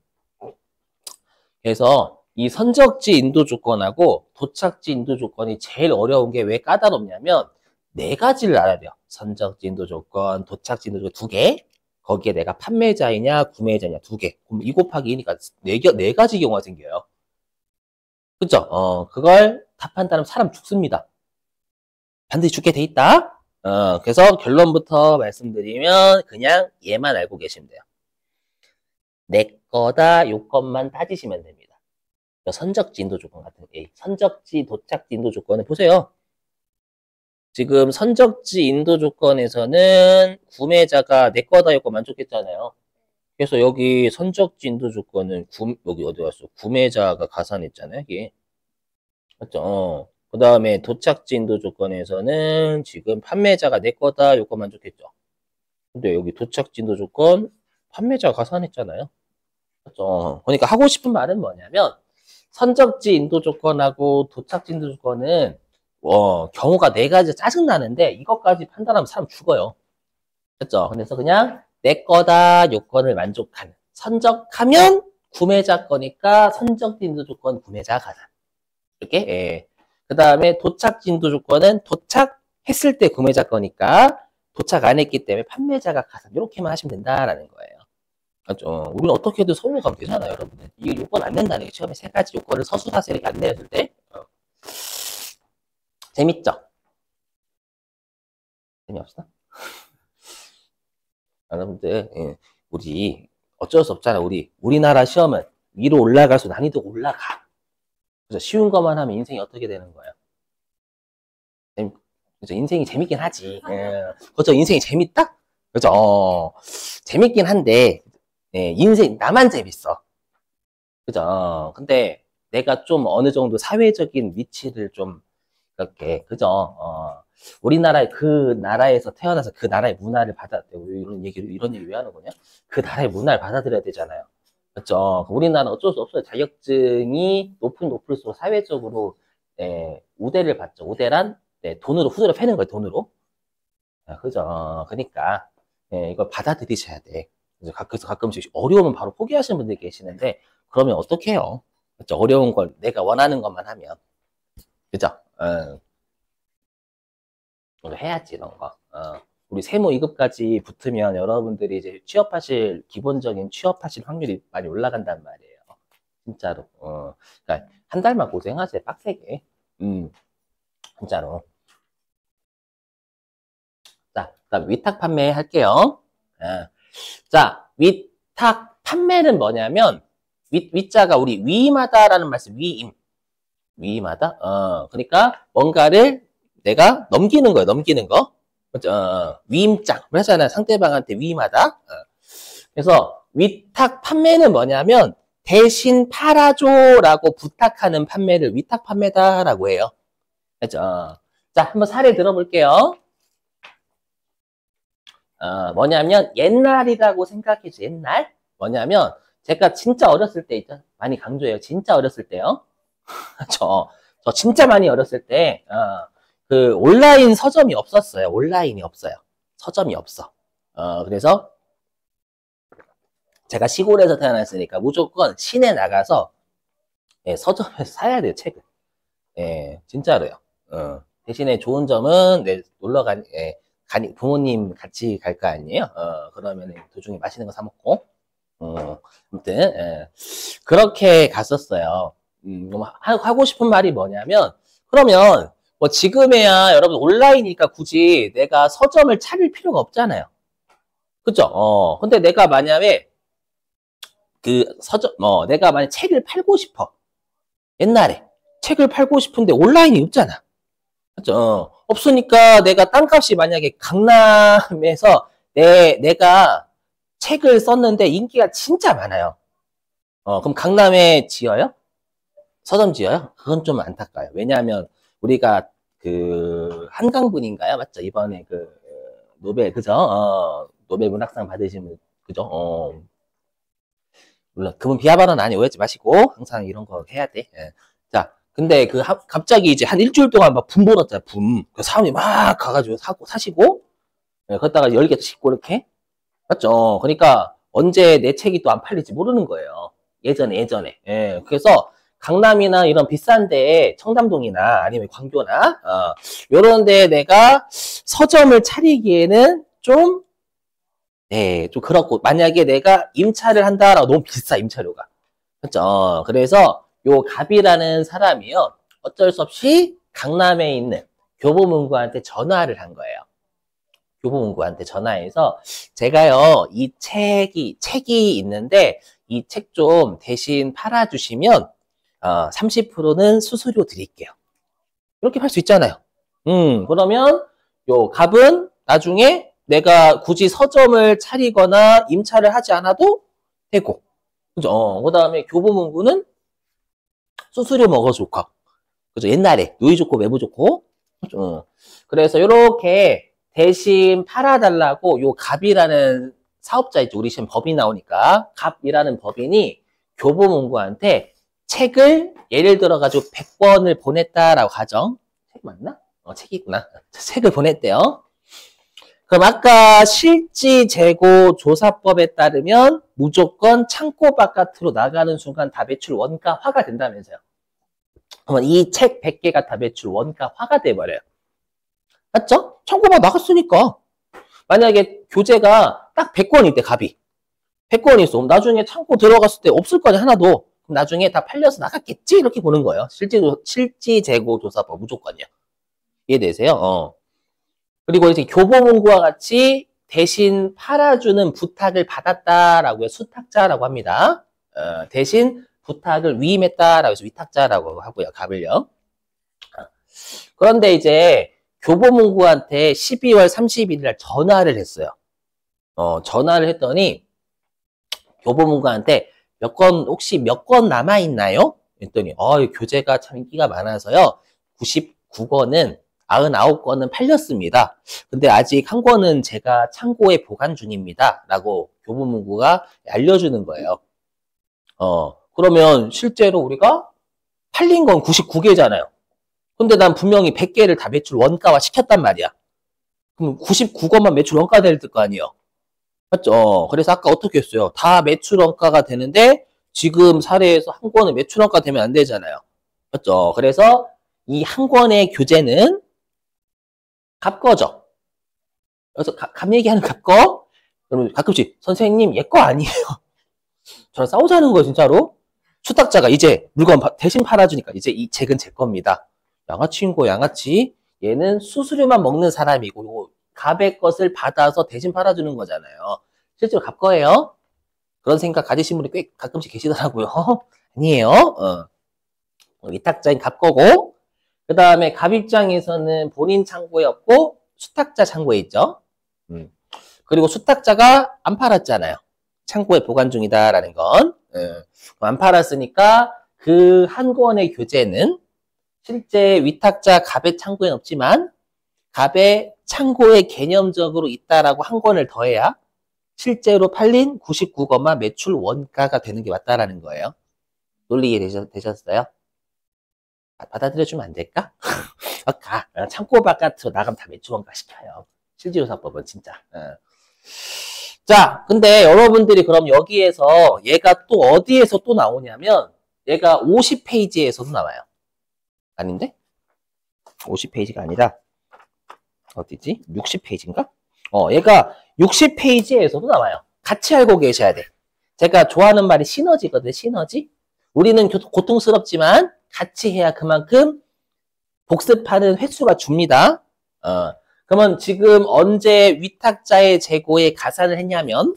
그래서 이 선적지 인도 조건하고 도착지 인도 조건이 제일 어려운 게 왜 까다롭냐면 네 가지를 알아야 돼요. 선적지 인도 조건, 도착지 인도 조건 두 개. 거기에 내가 판매자이냐 구매자냐 두 개. 그럼 2 곱하기 2니까 네 가지 경우가 생겨요. 그죠? 그걸 답한다면 사람 죽습니다. 반드시 죽게 돼 있다. 그래서 결론부터 말씀드리면 그냥 얘만 알고 계시면 돼요. 내 거다 요건만 따지시면 됩니다. 선적지 인도 조건 같은 선적지 도착지 인도 조건을 보세요. 지금 선적지 인도 조건에서는 구매자가 내 거다 요건 만족했잖아요. 그래서 여기 선적지 인도 조건은 여기 어디 갔어? 구매자가 가산했잖아요. 이게 맞죠? 그 다음에 도착지 인도 조건에서는 지금 판매자가 내 거다 요건 만족했죠. 근데 여기 도착지 인도 조건 판매자가 가산했잖아요. 맞죠? 그러니까 하고 싶은 말은 뭐냐면 선적지 인도 조건하고 도착지 인도 조건은 경우가 네 가지 짜증나는데 이것까지 판단하면 사람 죽어요. 그렇죠? 그래서 그냥 내 거다 요건을 만족하는 선적하면 구매자 거니까 선적지 인도 조건 구매자 가산. 이렇게 그 다음에 도착지 인도 조건은 도착했을 때 구매자 거니까 도착 안 했기 때문에 판매자가 가산. 이렇게만 하시면 된다라는 거예요. 맞죠? 우리는 어떻게든 서울로 가면 되잖아요, 여러분들. 이 요건 안 낸다는 게 처음에 세 가지 요건을 서술사서 이렇게 안 내렸을 때. 재밌죠? 재미없어? 여러분들, 우리 어쩔 수 없잖아. 우리나라 시험은 위로 올라갈수록 난이도가 올라가. 그래서 쉬운 것만 하면 인생이 어떻게 되는 거예요? 그죠? 인생이 재밌긴 하지. 그렇죠? 인생이 재밌다? 그죠? 재밌긴 한데, 인생, 나만 재밌어. 그죠? 근데 내가 좀 어느 정도 사회적인 위치를 좀, 이렇게, 그죠? 우리나라의 그 나라에서 태어나서 그 나라의 문화를 이런 얘기 왜 하는 거냐? 그 나라의 문화를 받아들여야 되잖아요. 그렇죠? 우리나라는 어쩔 수 없어요. 자격증이 높을수록 사회적으로 우대를 받죠. 우대란 돈으로 후드려 패는 거예요. 돈으로. 그죠? 그러니까 이걸 받아들이셔야 돼. 그래서 가끔씩 어려우면 바로 포기하시는 분들이 계시는데 그러면 어떻게 해요? 그렇죠? 어려운 걸 내가 원하는 것만 하면 그죠? 이거 해야지 이런 거. 우리 세무 2급까지 붙으면 여러분들이 이제 기본적인 취업하실 확률이 많이 올라간단 말이에요. 진짜로. 그러니까 한 달만 고생하세요. 빡세게. 진짜로. 자, 그다음 위탁 판매 할게요. 자, 위탁 판매는 뭐냐면 위자가 우리 위임하다라는 말씀, 위임하다. 그러니까 뭔가를 내가 넘기는 거예요. 넘기는 거. 그죠? 위임장. 그러잖아요. 상대방한테 위임하다. 그래서 위탁 판매는 뭐냐면 대신 팔아줘라고 부탁하는 판매를 위탁 판매다라고 해요. 그죠? 자, 한번 사례 들어볼게요. 뭐냐면 옛날이라고 생각해줘. 옛날. 뭐냐면 제가 진짜 어렸을 때 있죠. 많이 강조해요. 진짜 어렸을 때요. 저 진짜 많이 어렸을 때, 그 온라인 서점이 없었어요. 온라인이 없어요. 서점이 없어. 그래서 제가 시골에서 태어났으니까 무조건 시내 나가서 예, 서점에서 사야 돼요. 책을. 예, 진짜로요. 대신에 좋은 점은 네, 놀러 예, 부모님 같이 갈 거 아니에요? 그러면 도중에 맛있는 거 사 먹고. 아무튼 예, 그렇게 갔었어요. 하고 싶은 말이 뭐냐면 그러면 뭐 지금에야 여러분 온라인이니까 굳이 내가 서점을 차릴 필요가 없잖아요. 그죠? 근데 내가 만약에 그 서점 내가 만약 책을 팔고 싶어. 옛날에 책을 팔고 싶은데 온라인이 없잖아. 그죠? 없으니까 내가 땅값이 만약에 강남에서 내가 책을 썼는데 인기가 진짜 많아요. 그럼 강남에 지어요? 서점 지어요? 그건 좀 안타까워요. 왜냐하면 우리가 그 한강분인가요? 맞죠? 이번에 그 노벨 그죠? 노벨 문학상 받으신 분 그죠? 물론 그분 비하 발언 아니 오해하지 마시고 항상 이런 거 해야 돼. 예. 자, 근데 그 갑자기 이제 한 일주일 동안 막 붐 벌었잖아요. 붐. 그 사람이 막 가가지고 사시고 예, 그러다가 열개도 싣고 이렇게 맞죠? 그러니까 언제 내 책이 또 안 팔릴지 모르는 거예요. 예전에. 예. 그래서 강남이나 이런 비싼 데에 청담동이나 아니면 광교나 요런 데에 내가 서점을 차리기에는 좀 네, 좀 그렇고 만약에 내가 임차를 한다라고 너무 비싸 임차료가. 그렇죠? 그래서 요 갑이라는 사람이요. 어쩔 수 없이 강남에 있는 교보문고한테 전화를 한 거예요. 교보문고한테 전화해서 제가요 이 책이 있는데 이 책 좀 대신 팔아주시면 30%는 수수료 드릴게요. 이렇게 팔 수 있잖아요. 그러면 요 갑은 나중에 내가 굳이 서점을 차리거나 임차를 하지 않아도 되고, 그죠? 그 다음에 교보문고는 수수료 먹어 좋고, 그죠? 옛날에 누이 좋고 매부 좋고, 그죠? 그래서 이렇게 대신 팔아달라고 요 갑이라는 사업자 있죠. 우리 지금 법이 나오니까 갑이라는 법인이 교보문고한테 책을 예를 들어 가지고 100권을 보냈다라고 가정. 책 맞나? 책이구나. 책을 보냈대요. 그럼 아까 실지 재고 조사법에 따르면 무조건 창고 바깥으로 나가는 순간 다 매출 원가화가 된다면서요. 그러면 이 책 100개가 다 매출 원가화가 돼버려요. 맞죠? 창고 밖 나갔으니까. 만약에 교재가 딱 100권 있대, 갑이. 100권 있어. 그럼 나중에 창고 들어갔을 때 없을 거 아니야, 하나도. 그럼 나중에 다 팔려서 나갔겠지? 이렇게 보는 거예요. 실지 재고 조사법 무조건이요. 이해되세요? 그리고 이제 교보문고와 같이 대신 팔아주는 부탁을 받았다라고 해요. 수탁자라고 합니다. 대신 부탁을 위임했다라고 해서 위탁자라고 하고요. 갑을요. 그런데 이제 교보문고한테 12월 31일 날 전화를 했어요. 전화를 했더니 교보문고한테 혹시 몇 권 남아있나요? 했더니 교재가 참 인기가 많아서요. 99권은 99권은 팔렸습니다. 근데 아직 한 권은 제가 창고에 보관 중입니다. 라고 교보문고가 알려주는 거예요. 그러면 실제로 우리가 팔린 건 99개잖아요. 근데 난 분명히 100개를 다 매출 원가화 시켰단 말이야. 그럼 99권만 매출 원가 될 거 아니에요. 맞죠? 그래서 아까 어떻게 했어요? 다 매출 원가가 되는데 지금 사례에서 한 권은 매출 원가 되면 안 되잖아요. 맞죠? 그래서 이 한 권의 교재는 갑 거죠. 그래서 갑 얘기하는 갑 거. 그러면 가끔씩 선생님 얘 거 아니에요. 저랑 싸우자는 거예요, 진짜로. 수탁자가 이제 물건 대신 팔아주니까 이제 이 책은 제 겁니다. 양아치인 거 양아치. 얘는 수수료만 먹는 사람이고 갑의 것을 받아서 대신 팔아주는 거잖아요. 실제로 갑 거예요. 그런 생각 가지신 분이 꽤 가끔씩 계시더라고요. 아니에요. 위탁자인 갑 거고 그 다음에 갑 입장에서는 본인 창고에 없고 수탁자 창고에 있죠. 그리고 수탁자가 안 팔았잖아요. 창고에 보관 중이다라는 건. 안 팔았으니까 그 한 권의 교재는 실제 위탁자 갑의 창고에는 없지만 갑의 창고에 개념적으로 있다라고 한 권을 더해야 실제로 팔린 99권만 매출 원가가 되는 게 맞다라는 거예요. 논리 이해 되셨어요? 받아들여주면 안 될까? 창고 바깥으로 나가면 다 매출 원가 시켜요. 실질조사법은 진짜. 자, 근데 여러분들이 그럼 여기에서 얘가 또 어디에서 또 나오냐면 얘가 50페이지에서도 나와요. 아닌데? 50페이지가 아니라 어디지? 60페이지인가? 얘가 60페이지에서도 나와요. 같이 알고 계셔야 돼. 제가 좋아하는 말이 시너지거든, 시너지. 우리는 고통스럽지만 같이 해야 그만큼 복습하는 횟수가 줍니다. 그러면 지금 언제 위탁자의 재고에 가산을 했냐면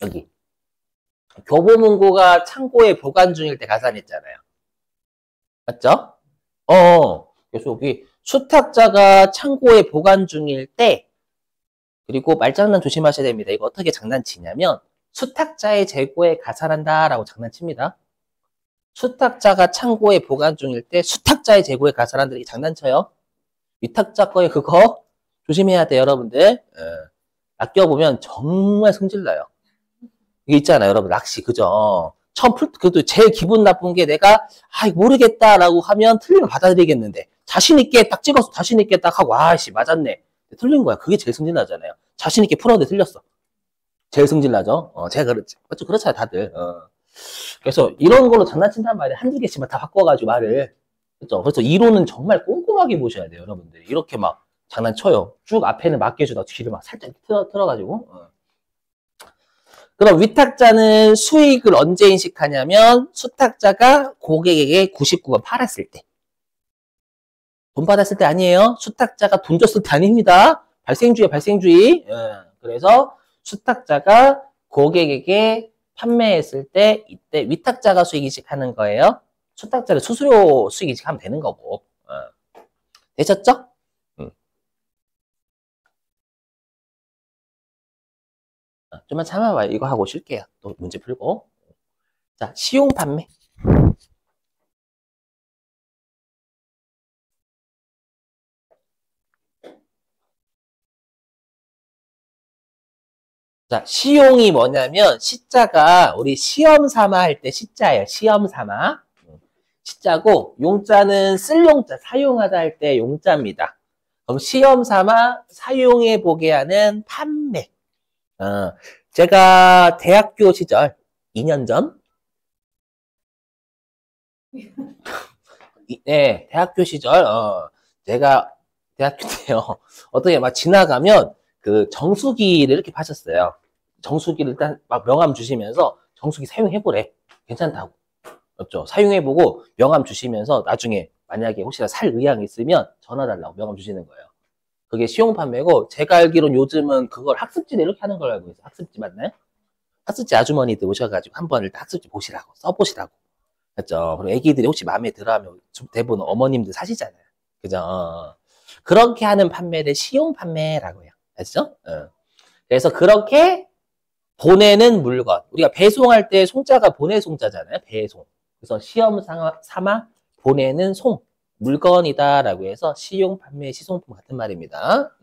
여기 교보문고가 창고에 보관 중일 때 가산했잖아요. 맞죠? 그래서 여기 수탁자가 창고에 보관 중일 때 그리고 말장난 조심하셔야 됩니다. 이거 어떻게 장난치냐면 수탁자의 재고에 가산한다라고 장난칩니다. 수탁자가 창고에 보관 중일 때 수탁자의 재고에 가산한다. 이 장난쳐요. 위탁자 거에 그거 조심해야 돼요, 여러분들. 낚여보면 정말 성질나요. 이게 있잖아요, 여러분. 낚시, 그죠? 그래도 제일 기분 나쁜 게 내가, 모르겠다라고 하면 틀리면 받아들이겠는데, 자신있게 딱 찍어서 자신있게 딱 하고, 아씨, 맞았네. 틀린 거야. 그게 제일 성질나잖아요. 자신있게 풀었는데 틀렸어. 제일 성질나죠? 제가 그렇지. 맞죠? 그렇잖아요, 다들. 그래서 이런 걸로 장난친단 말이에요. 한두 개씩만 다 바꿔가지고 말을. 그렇죠? 그래서 이론은 정말 꼼꼼하게 보셔야 돼요, 여러분들. 이렇게 막 장난쳐요. 쭉 앞에는 맡겨주다 뒤를 막 살짝 틀어가지고. 그럼 위탁자는 수익을 언제 인식하냐면 수탁자가 고객에게 99번 팔았을 때. 돈 받았을 때 아니에요. 수탁자가 돈 줬을 때 아닙니다. 발생주의, 발생주의. 그래서 수탁자가 고객에게 판매했을 때 이때 위탁자가 수익 인식하는 거예요. 수탁자를 수수료 수익 인식하면 되는 거고. 되셨죠? 좀만 참아봐요. 이거 하고 쉴게요. 또 문제 풀고. 자, 시용 판매. 자, 시용이 뭐냐면 시자가 우리 시험 삼아 할 때 시자예요. 시험 삼아. 시자고 용자는 쓸 용자, 사용하다 할 때 용자입니다. 그럼 시험 삼아 사용해 보게 하는 판매. 제가 대학교 시절 2년 전 네, 대학교 시절 제가 대학교 때요. 어떻게 막 지나가면 그 정수기를 이렇게 파셨어요. 정수기를 일단 막 명함 주시면서 정수기 사용해보래. 괜찮다고. 맞죠? 사용해보고 명함 주시면서 나중에 만약에 혹시나 살 의향이 있으면 전화 달라고 명함 주시는 거예요. 그게 시용 판매고 제가 알기로는 요즘은 그걸 학습지를 이렇게 하는 걸 알고 있어요. 학습지 맞나요? 학습지 아주머니들 오셔가지고 한번 일단 학습지 보시라고 써보시라고. 그죠? 그리고 애기들이 혹시 마음에 들어하면 대부분 어머님들 사시잖아요. 그죠? 그렇게 하는 판매를 시용 판매라고 해요. 아시죠? 그래서 그렇게 보내는 물건. 우리가 배송할 때 송자가 보내 송자잖아요. 배송. 그래서 시험 삼아 보내는 송. 물건이다라고 해서 시용 판매 시송품 같은 말입니다.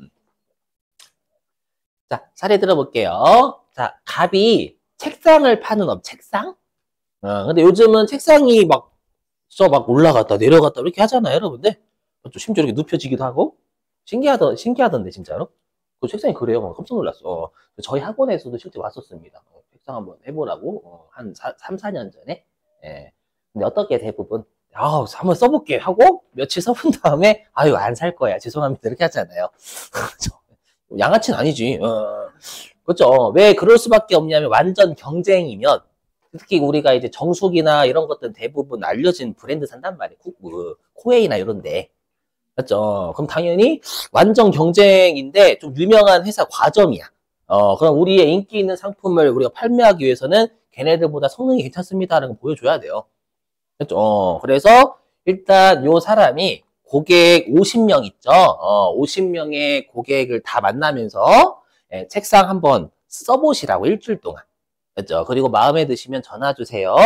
자, 사례 들어볼게요. 자, 갑이 책상을 파는 업, 책상? 근데 요즘은 책상이 막 올라갔다 내려갔다 이렇게 하잖아요, 여러분들. 심지어 이렇게 눕혀지기도 하고. 신기하던데, 진짜로. 그 책상이 그래요. 깜짝 놀랐어. 저희 학원에서도 실제 왔었습니다. 책상 한번 해보라고. 한 3, 4년 전에. 예. 근데 어떻게 대부분, 한번 써볼게 하고, 며칠 써본 다음에, 안 살 거야. 죄송합니다. 이렇게 하잖아요. 양아치는 아니지. 그렇죠. 왜 그럴 수밖에 없냐면, 완전 경쟁이면, 특히 우리가 이제 정수기나 이런 것들은 대부분 알려진 브랜드 산단 말이에요. 코웨이나 이런데. 맞죠? 그럼 당연히 완전 경쟁인데 좀 유명한 회사 과점이야. 그럼 우리의 인기 있는 상품을 우리가 판매하기 위해서는 걔네들보다 성능이 괜찮습니다라는 걸 보여줘야 돼요. 그렇죠? 그래서 일단 요 사람이 고객 50명 있죠? 50명의 고객을 다 만나면서 예, 책상 한번 써보시라고 일주일 동안. 그죠? 그리고 마음에 드시면 전화 주세요.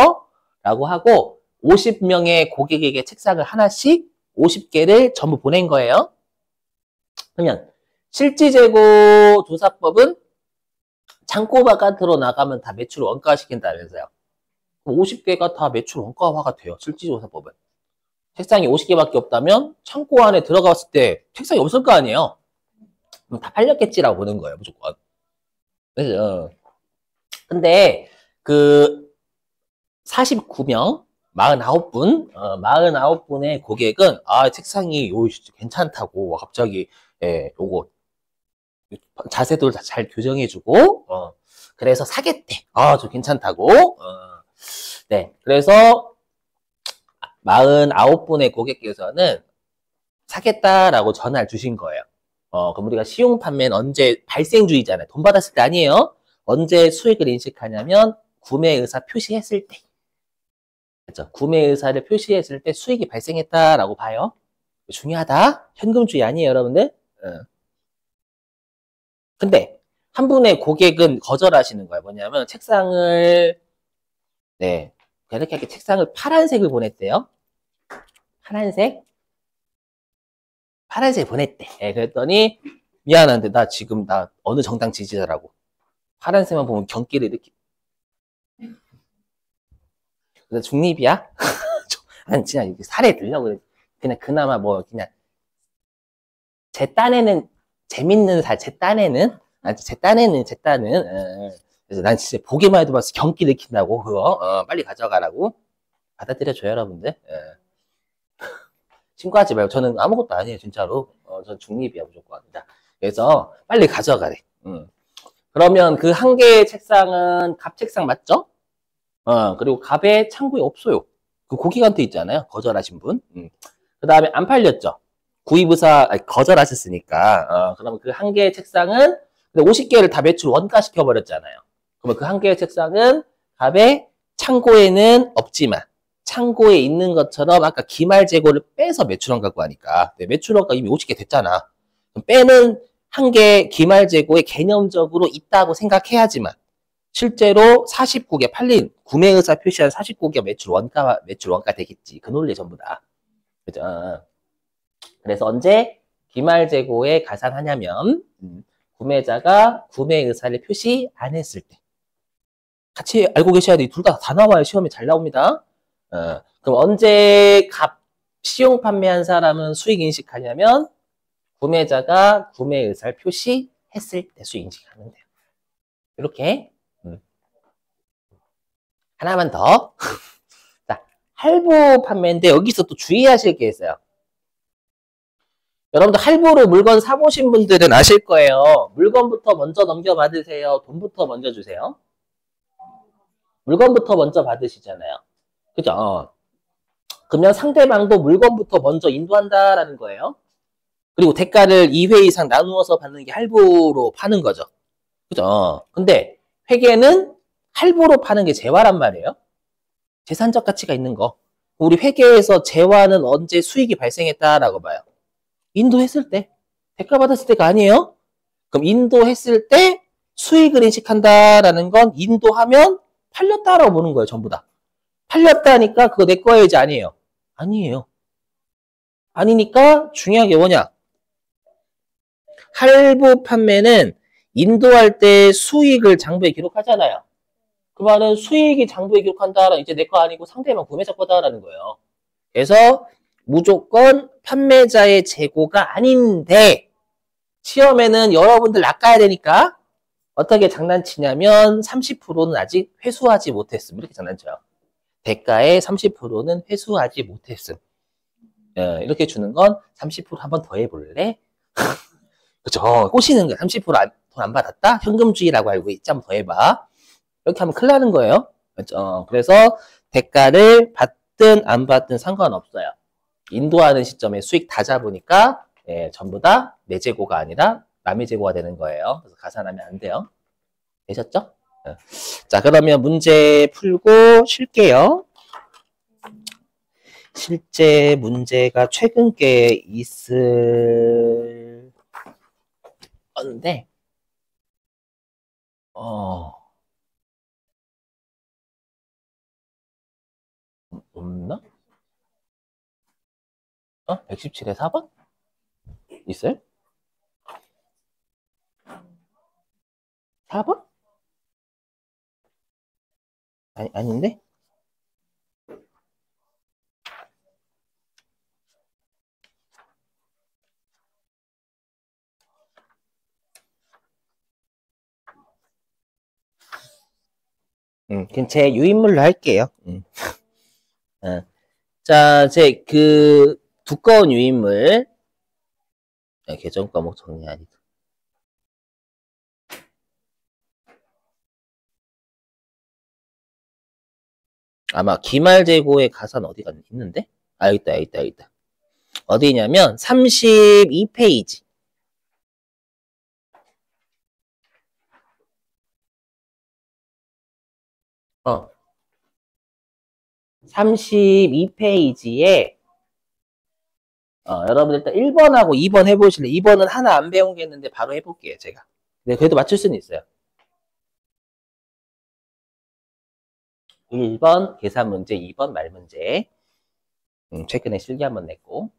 라고 하고 50명의 고객에게 책상을 하나씩 50개를 전부 보낸 거예요. 그러면 실지재고 조사법은 창고 바깥으로 나가면 다 매출 원가시킨다면서요. 50개가 다 매출 원가화가 돼요. 실지조사법은. 책상이 50개밖에 없다면 창고 안에 들어갔을 때 책상이 없을 거 아니에요. 그럼 다 팔렸겠지라고 보는 거예요. 무조건. 그죠? 근데 그 49명 49분 49분의 고객은 책상이 괜찮다고 갑자기 예, 요거 자세도 잘 교정해주고 그래서 사겠대. 저 괜찮다고. 네, 그래서 49분의 고객께서는 사겠다라고 전화를 주신 거예요. 그럼 우리가 시용 판매는 언제 발생주의잖아요. 돈 받았을 때 아니에요. 언제 수익을 인식하냐면 구매 의사 표시했을 때. 그렇죠? 구매 의사를 표시했을 때 수익이 발생했다라고 봐요. 중요하다. 현금주의 아니에요, 여러분들. 근데 한 분의 고객은 거절하시는 거예요. 뭐냐면 책상을 네, 이렇게 책상을 파란색을 보냈대요. 파란색 보냈대. 네, 그랬더니 미안한데 나 지금 어느 정당 지지자라고 파란색만 보면 경기를 이렇게 그래서 중립이야? 아니 진짜 이렇게 살에 들려고 그래. 그냥 그나마 뭐 그냥 제 딴에는 재밌는 제 딴에는 그래서 난 진짜 보기만 해도 벌써 경기 느낀다고 그거 빨리 가져가라고 받아들여줘요 여러분들. 신고하지 말고 저는 아무것도 아니에요 진짜로. 전 중립이야 무조건. 그래서 빨리 가져가래. 그러면 그 한 개의 책상은 갑 책상 맞죠? 그리고 갑에 창고에 없어요. 그 고객한테 있잖아요. 거절하신 분. 그 다음에 안 팔렸죠. 구입의사 거절하셨으니까. 그러면 그 한 개의 책상은 50개를 다 매출 원가 시켜버렸잖아요. 그러면 그 한 개의 책상은 갑에 창고에는 없지만 창고에 있는 것처럼 아까 기말 재고를 빼서 매출원가고 하니까 매출원가 이미 50개 됐잖아. 빼는 한 개 기말 재고에 개념적으로 있다고 생각해야지만 실제로 49개 팔린 구매 의사 표시한 49개 매출 원가 되겠지. 그 논리 전부 다. 그죠? 그래서 언제 기말 재고에 가산하냐면 구매자가 구매 의사를 표시 안 했을 때. 같이 알고 계셔야 돼. 둘 다 나와요. 시험에 잘 나옵니다. 그럼 언제 시용 판매한 사람은 수익 인식하냐면 구매자가 구매 의사를 표시했을 때 수익 인식하면 돼요. 이렇게 하나만 더. 자, 할부 판매인데 여기서 또 주의하실 게 있어요. 여러분들 할부로 물건 사보신 분들은 아실 거예요. 물건부터 먼저 넘겨받으세요. 돈부터 먼저 주세요. 물건부터 먼저 받으시잖아요. 그죠? 그러면 상대방도 물건부터 먼저 인도한다라는 거예요. 그리고 대가를 2회 이상 나누어서 받는 게 할부로 파는 거죠. 그죠? 근데 회계는 할부로 파는 게 재화란 말이에요. 재산적 가치가 있는 거. 우리 회계에서 재화는 언제 수익이 발생했다라고 봐요. 인도했을 때. 대가 받았을 때가 아니에요. 그럼 인도했을 때 수익을 인식한다라는 건 인도하면 팔렸다라고 보는 거예요. 전부 다. 팔렸다니까 그거 내 거야지 아니에요. 아니에요. 아니니까 중요한 게 뭐냐. 할부 판매는 인도할 때 수익을 장부에 기록하잖아요. 그 말은 수익이 장부에 기록한다라 이제 내 거 아니고 상대방 구매자 거다라는 거예요. 그래서 무조건 판매자의 재고가 아닌데 시험에는 여러분들 낚아야 되니까 어떻게 장난치냐면 30%는 아직 회수하지 못했음. 이렇게 장난쳐요. 대가의 30%는 회수하지 못했음. 이렇게 주는 건 30% 한 번 더 해볼래? 그죠? 꼬시는 거야. 30% 돈 안 받았다? 현금주의라고 알고 있지? 한번 더 해봐. 이렇게 하면 큰일 나는 거예요. 그렇죠? 그래서 대가를 받든 안 받든 상관없어요. 인도하는 시점에 수익 다 잡으니까 전부 다 내 재고가 아니라 남의 재고가 되는 거예요. 그래서 가산하면 안 돼요. 되셨죠? 자, 그러면 문제 풀고 쉴게요. 실제 문제가 최근 게 있을 건데, 없나? 117에 4번? 있어요? 4번? 아닌데? 그럼 제 유인물로 할게요. 어. 자, 제 두꺼운 유인물. 계정 과목 정리 아니다. 아마 기말재고의 가산 어디가 있는데? 여기 있다, 여기 있다, 여기 있다. 어디냐면 32페이지. 32페이지에 여러분 일단 1번하고 2번 해보실래요? 2번은 하나 안 배운 게 있는데 바로 해볼게요, 제가. 네, 그래도 맞출 수는 있어요. 1번 계산 문제, 2번 말 문제. 최근에 실기 한번 냈고.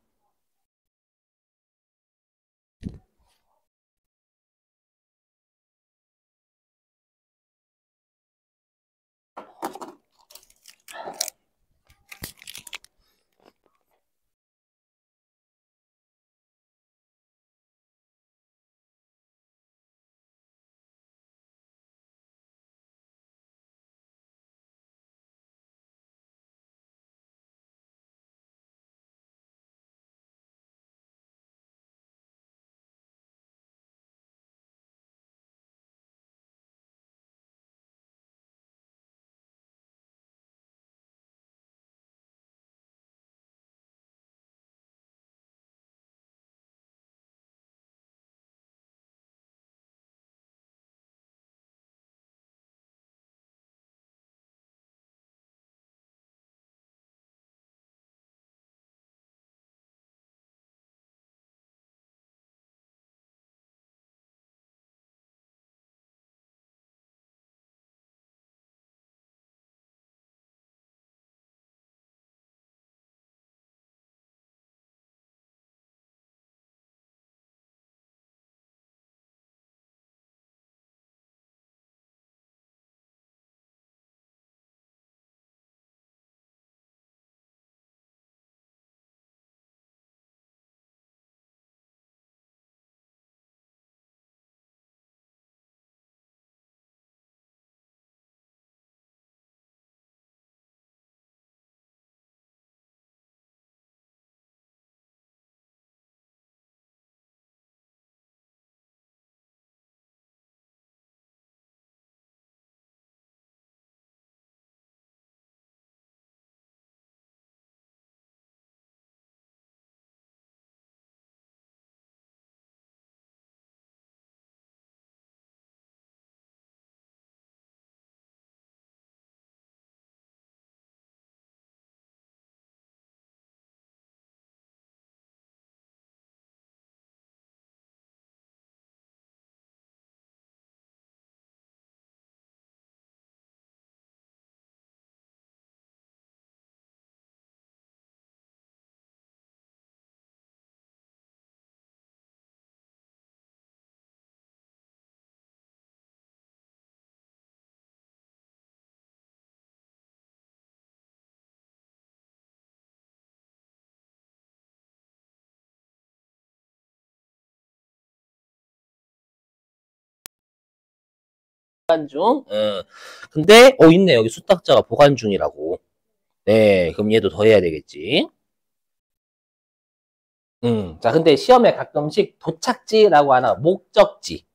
보관 중. 근데 있네. 여기 수탁자가 보관 중이라고. 네, 그럼 얘도 더 해야 되겠지. 자, 근데 시험에 가끔씩 도착지라고 하나, 목적지.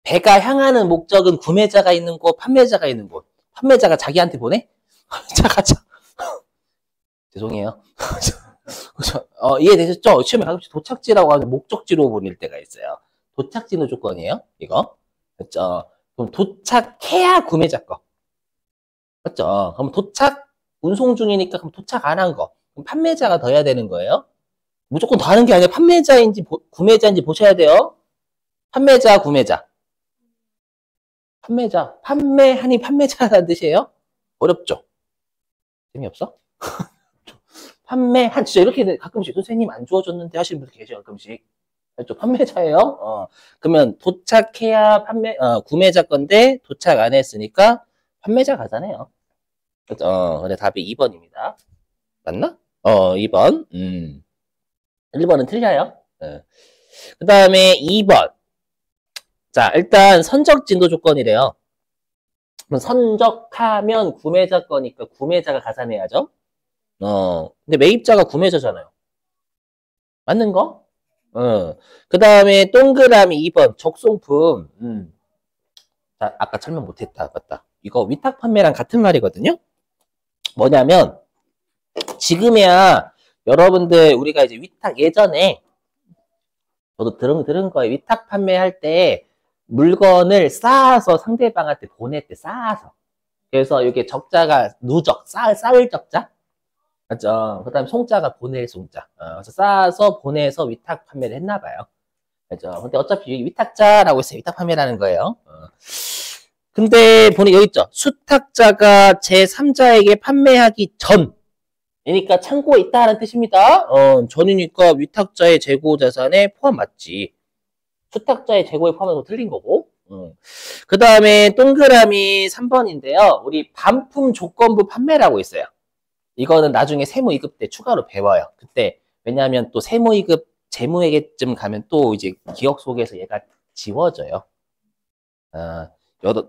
배가 향하는 목적은 구매자가 있는 곳, 판매자가 있는 곳. 판매자가 자기한테 보내? 자가자. 죄송해요. 이해되셨죠? 시험에 가끔씩 도착지라고 하는 목적지로 보낼 때가 있어요. 도착지는 조건이에요, 이거. 그렇죠? 그럼 도착해야 구매자 거. 맞죠? 그럼 도착, 운송 중이니까 그럼 도착 안 한 거. 그럼 판매자가 더해야 되는 거예요. 무조건 더하는 게 아니라 판매자인지 구매자인지 보셔야 돼요. 판매자, 구매자. 판매자. 판매하니 판매자라는 뜻이에요? 어렵죠? 재미없어? 판매한, 진짜 이렇게 가끔씩 선생님 안 주어줬는데 하시는 분들 계셔, 가끔씩. 좀 판매자예요. 그러면 도착해야 구매자 건데 도착 안 했으니까 판매자 가잖아요. 근데 답이 2번입니다. 맞나? 2번. 1번은 틀려요. 그 다음에 2번. 자, 일단 선적 진도 조건이래요. 그럼 선적하면 구매자 거니까 구매자가 가산해야죠. 근데 매입자가 구매자잖아요. 맞는 거? 그 다음에 동그라미 2번 적송품. 자, 아까 설명 못했다. 맞다. 이거 위탁 판매랑 같은 말이거든요. 뭐냐면 지금이야 여러분들 우리가 이제 위탁 예전에 저도 들은 거예요. 위탁 판매할 때 물건을 쌓아서 상대방한테 보냈대. 쌓아서. 그래서 이게 적자가 누적, 쌓을 적자. 맞죠? 그 다음에 송자가 보낼 송자. 그래서 쌓아서 보내서 위탁 판매를 했나 봐요. 그죠? 근데 어차피 위탁자라고 했어요. 위탁 판매라는 거예요. 근데 보니 여기 있죠. 수탁자가 제3자에게 판매하기 전. 그러니까 창고에 있다는 뜻입니다. 전이니까 위탁자의 재고 자산에 포함 맞지. 수탁자의 재고에 포함해서 틀린 거고. 그 다음에 동그라미 3번인데요. 우리 반품 조건부 판매라고 있어요. 이거는 나중에 세무이급 때 추가로 배워요. 그때 왜냐하면 또 세무이급 재무회계쯤 가면 또 이제 기억 속에서 얘가 지워져요.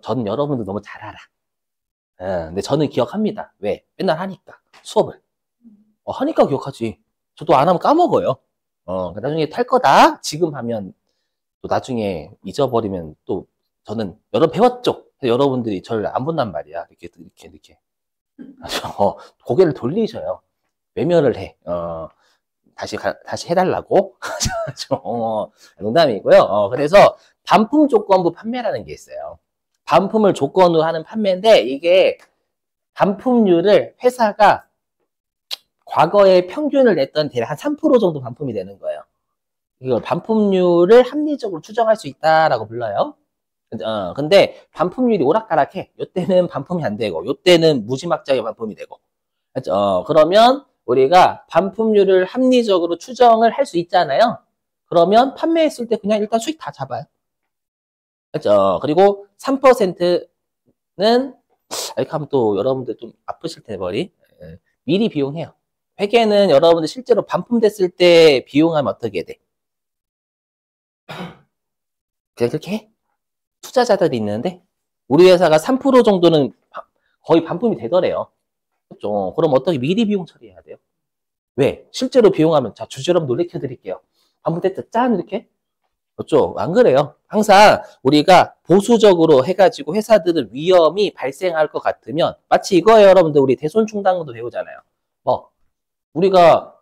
전 여러분들 너무 잘 알아. 근데 저는 기억합니다. 왜? 맨날 하니까 수업을. 하니까 기억하지. 저도 안 하면 까먹어요. 나중에 탈 거다. 지금 하면 또 나중에 잊어버리면 또 저는 배웠죠. 여러분들이 저를 안 본단 말이야. 이렇게. 고개를 돌리셔요. 외면을 해. 다시 해달라고. 농담이고요. 그래서 반품 조건부 판매라는 게 있어요. 반품을 조건으로 하는 판매인데 이게 반품률을 회사가 과거에 평균을 냈던 대략 한 3% 정도 반품이 되는 거예요. 이걸 반품률을 합리적으로 추정할 수 있다라고 불러요. 근데 반품률이 오락가락해. 요때는 반품이 안 되고, 요때는 무지막지하게 반품이 되고. 그러면 우리가 반품률을 합리적으로 추정을 할 수 있잖아요. 그러면 판매했을 때 그냥 일단 수익 다 잡아요. 그렇죠? 그리고 3%는 이렇게 하면 또 여러분들 좀 아프실 텐데 머리. 미리 비용해요. 회계는 여러분들 실제로 반품됐을 때 비용하면 어떻게 돼? 그냥 그렇게 해. 투자자들이 있는데 우리 회사가 3% 정도는 거의 반품이 되더래요. 그렇죠? 그럼 어떻게 미리 비용 처리해야 돼요? 왜? 실제로 비용하면 자 주주 여러분 놀래켜 드릴게요. 반품됐다 짠 이렇게? 그렇죠? 안 그래요. 항상 우리가 보수적으로 해가지고 회사들은 위험이 발생할 것 같으면 마치 이거예요. 여러분들 우리 대손충당도 배우잖아요. 우리가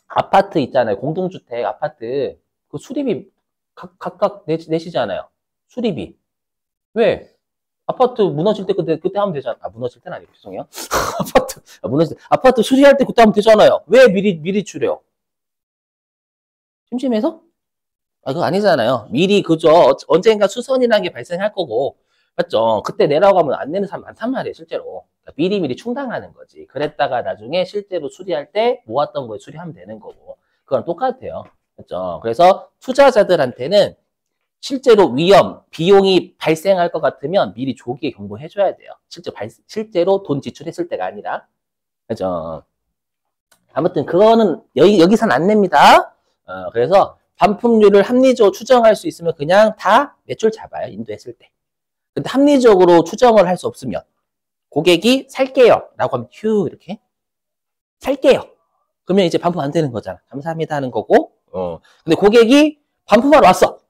아파트 있잖아요. 공동주택 아파트 그 수리비 각각 내시잖아요. 수리비. 왜? 아파트 무너질 때 그때 하면 되잖아. 무너질 때는 아니고 죄송해요. 아파트 수리할 때 그때 하면 되잖아요. 왜 미리 추려? 심심해서? 그거 아니잖아요. 미리 그죠. 언젠가 수선이라는 게 발생할 거고. 맞죠? 그때 내라고 하면 안 내는 사람 많단 말이에요, 실제로. 그러니까 미리 충당하는 거지. 그랬다가 나중에 실제로 수리할 때 모았던 거에 수리하면 되는 거고. 그건 똑같아요. 맞죠? 그래서 투자자들한테는 실제로 위험, 비용이 발생할 것 같으면 미리 조기에 경고해줘야 돼요. 실제로 돈 지출했을 때가 아니라. 그죠? 아무튼 그거는 여기선 안 냅니다. 그래서 반품률을 합리적으로 추정할 수 있으면 그냥 다 매출 잡아요. 인도했을 때. 근데 합리적으로 추정을 할 수 없으면 고객이 살게요 라고 하면 휴 이렇게 살게요. 그러면 이제 반품 안 되는 거잖아. 감사합니다 하는 거고. 근데 고객이 반품하러 왔어.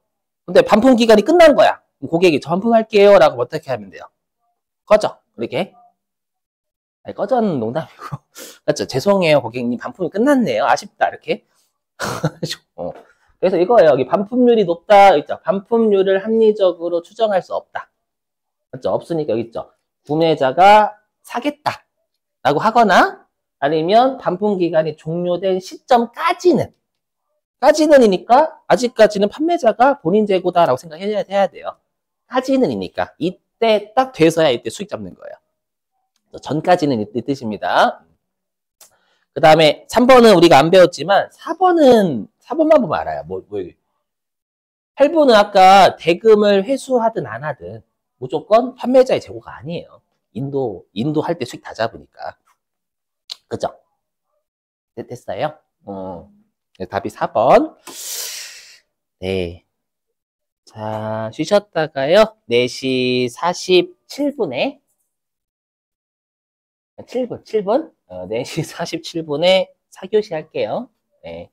근데 반품 기간이 끝난 거야. 고객이 저 반품할게요 라고 어떻게 하면 돼요? 꺼져. 이렇게. 아니, 꺼져는 농담이고. 맞죠? 죄송해요 고객님 반품이 끝났네요. 아쉽다 이렇게. 그래서 이거예요. 여기 반품률이 높다 있죠. 반품률을 합리적으로 추정할 수 없다. 맞죠? 없으니까 여기 있죠. 구매자가 사겠다 라고 하거나 아니면 반품기간이 종료된 시점까지는이니까 아직까지는 판매자가 본인 재고다라고 생각해야 돼요. 까지는이니까 이때 딱 돼서야 이때 수익 잡는 거예요. 전까지는 이 뜻입니다. 그 다음에 3번은 우리가 안 배웠지만 4번만 보면 알아요. 할부는 아까 대금을 회수하든 안 하든 무조건 판매자의 재고가 아니에요. 인도할 때 수익 다 잡으니까. 그죠? 됐어요? 답이 4번. 네. 자, 쉬셨다가요. 4시 47분에 7분. 4시 47분에 4교시 할게요. 네.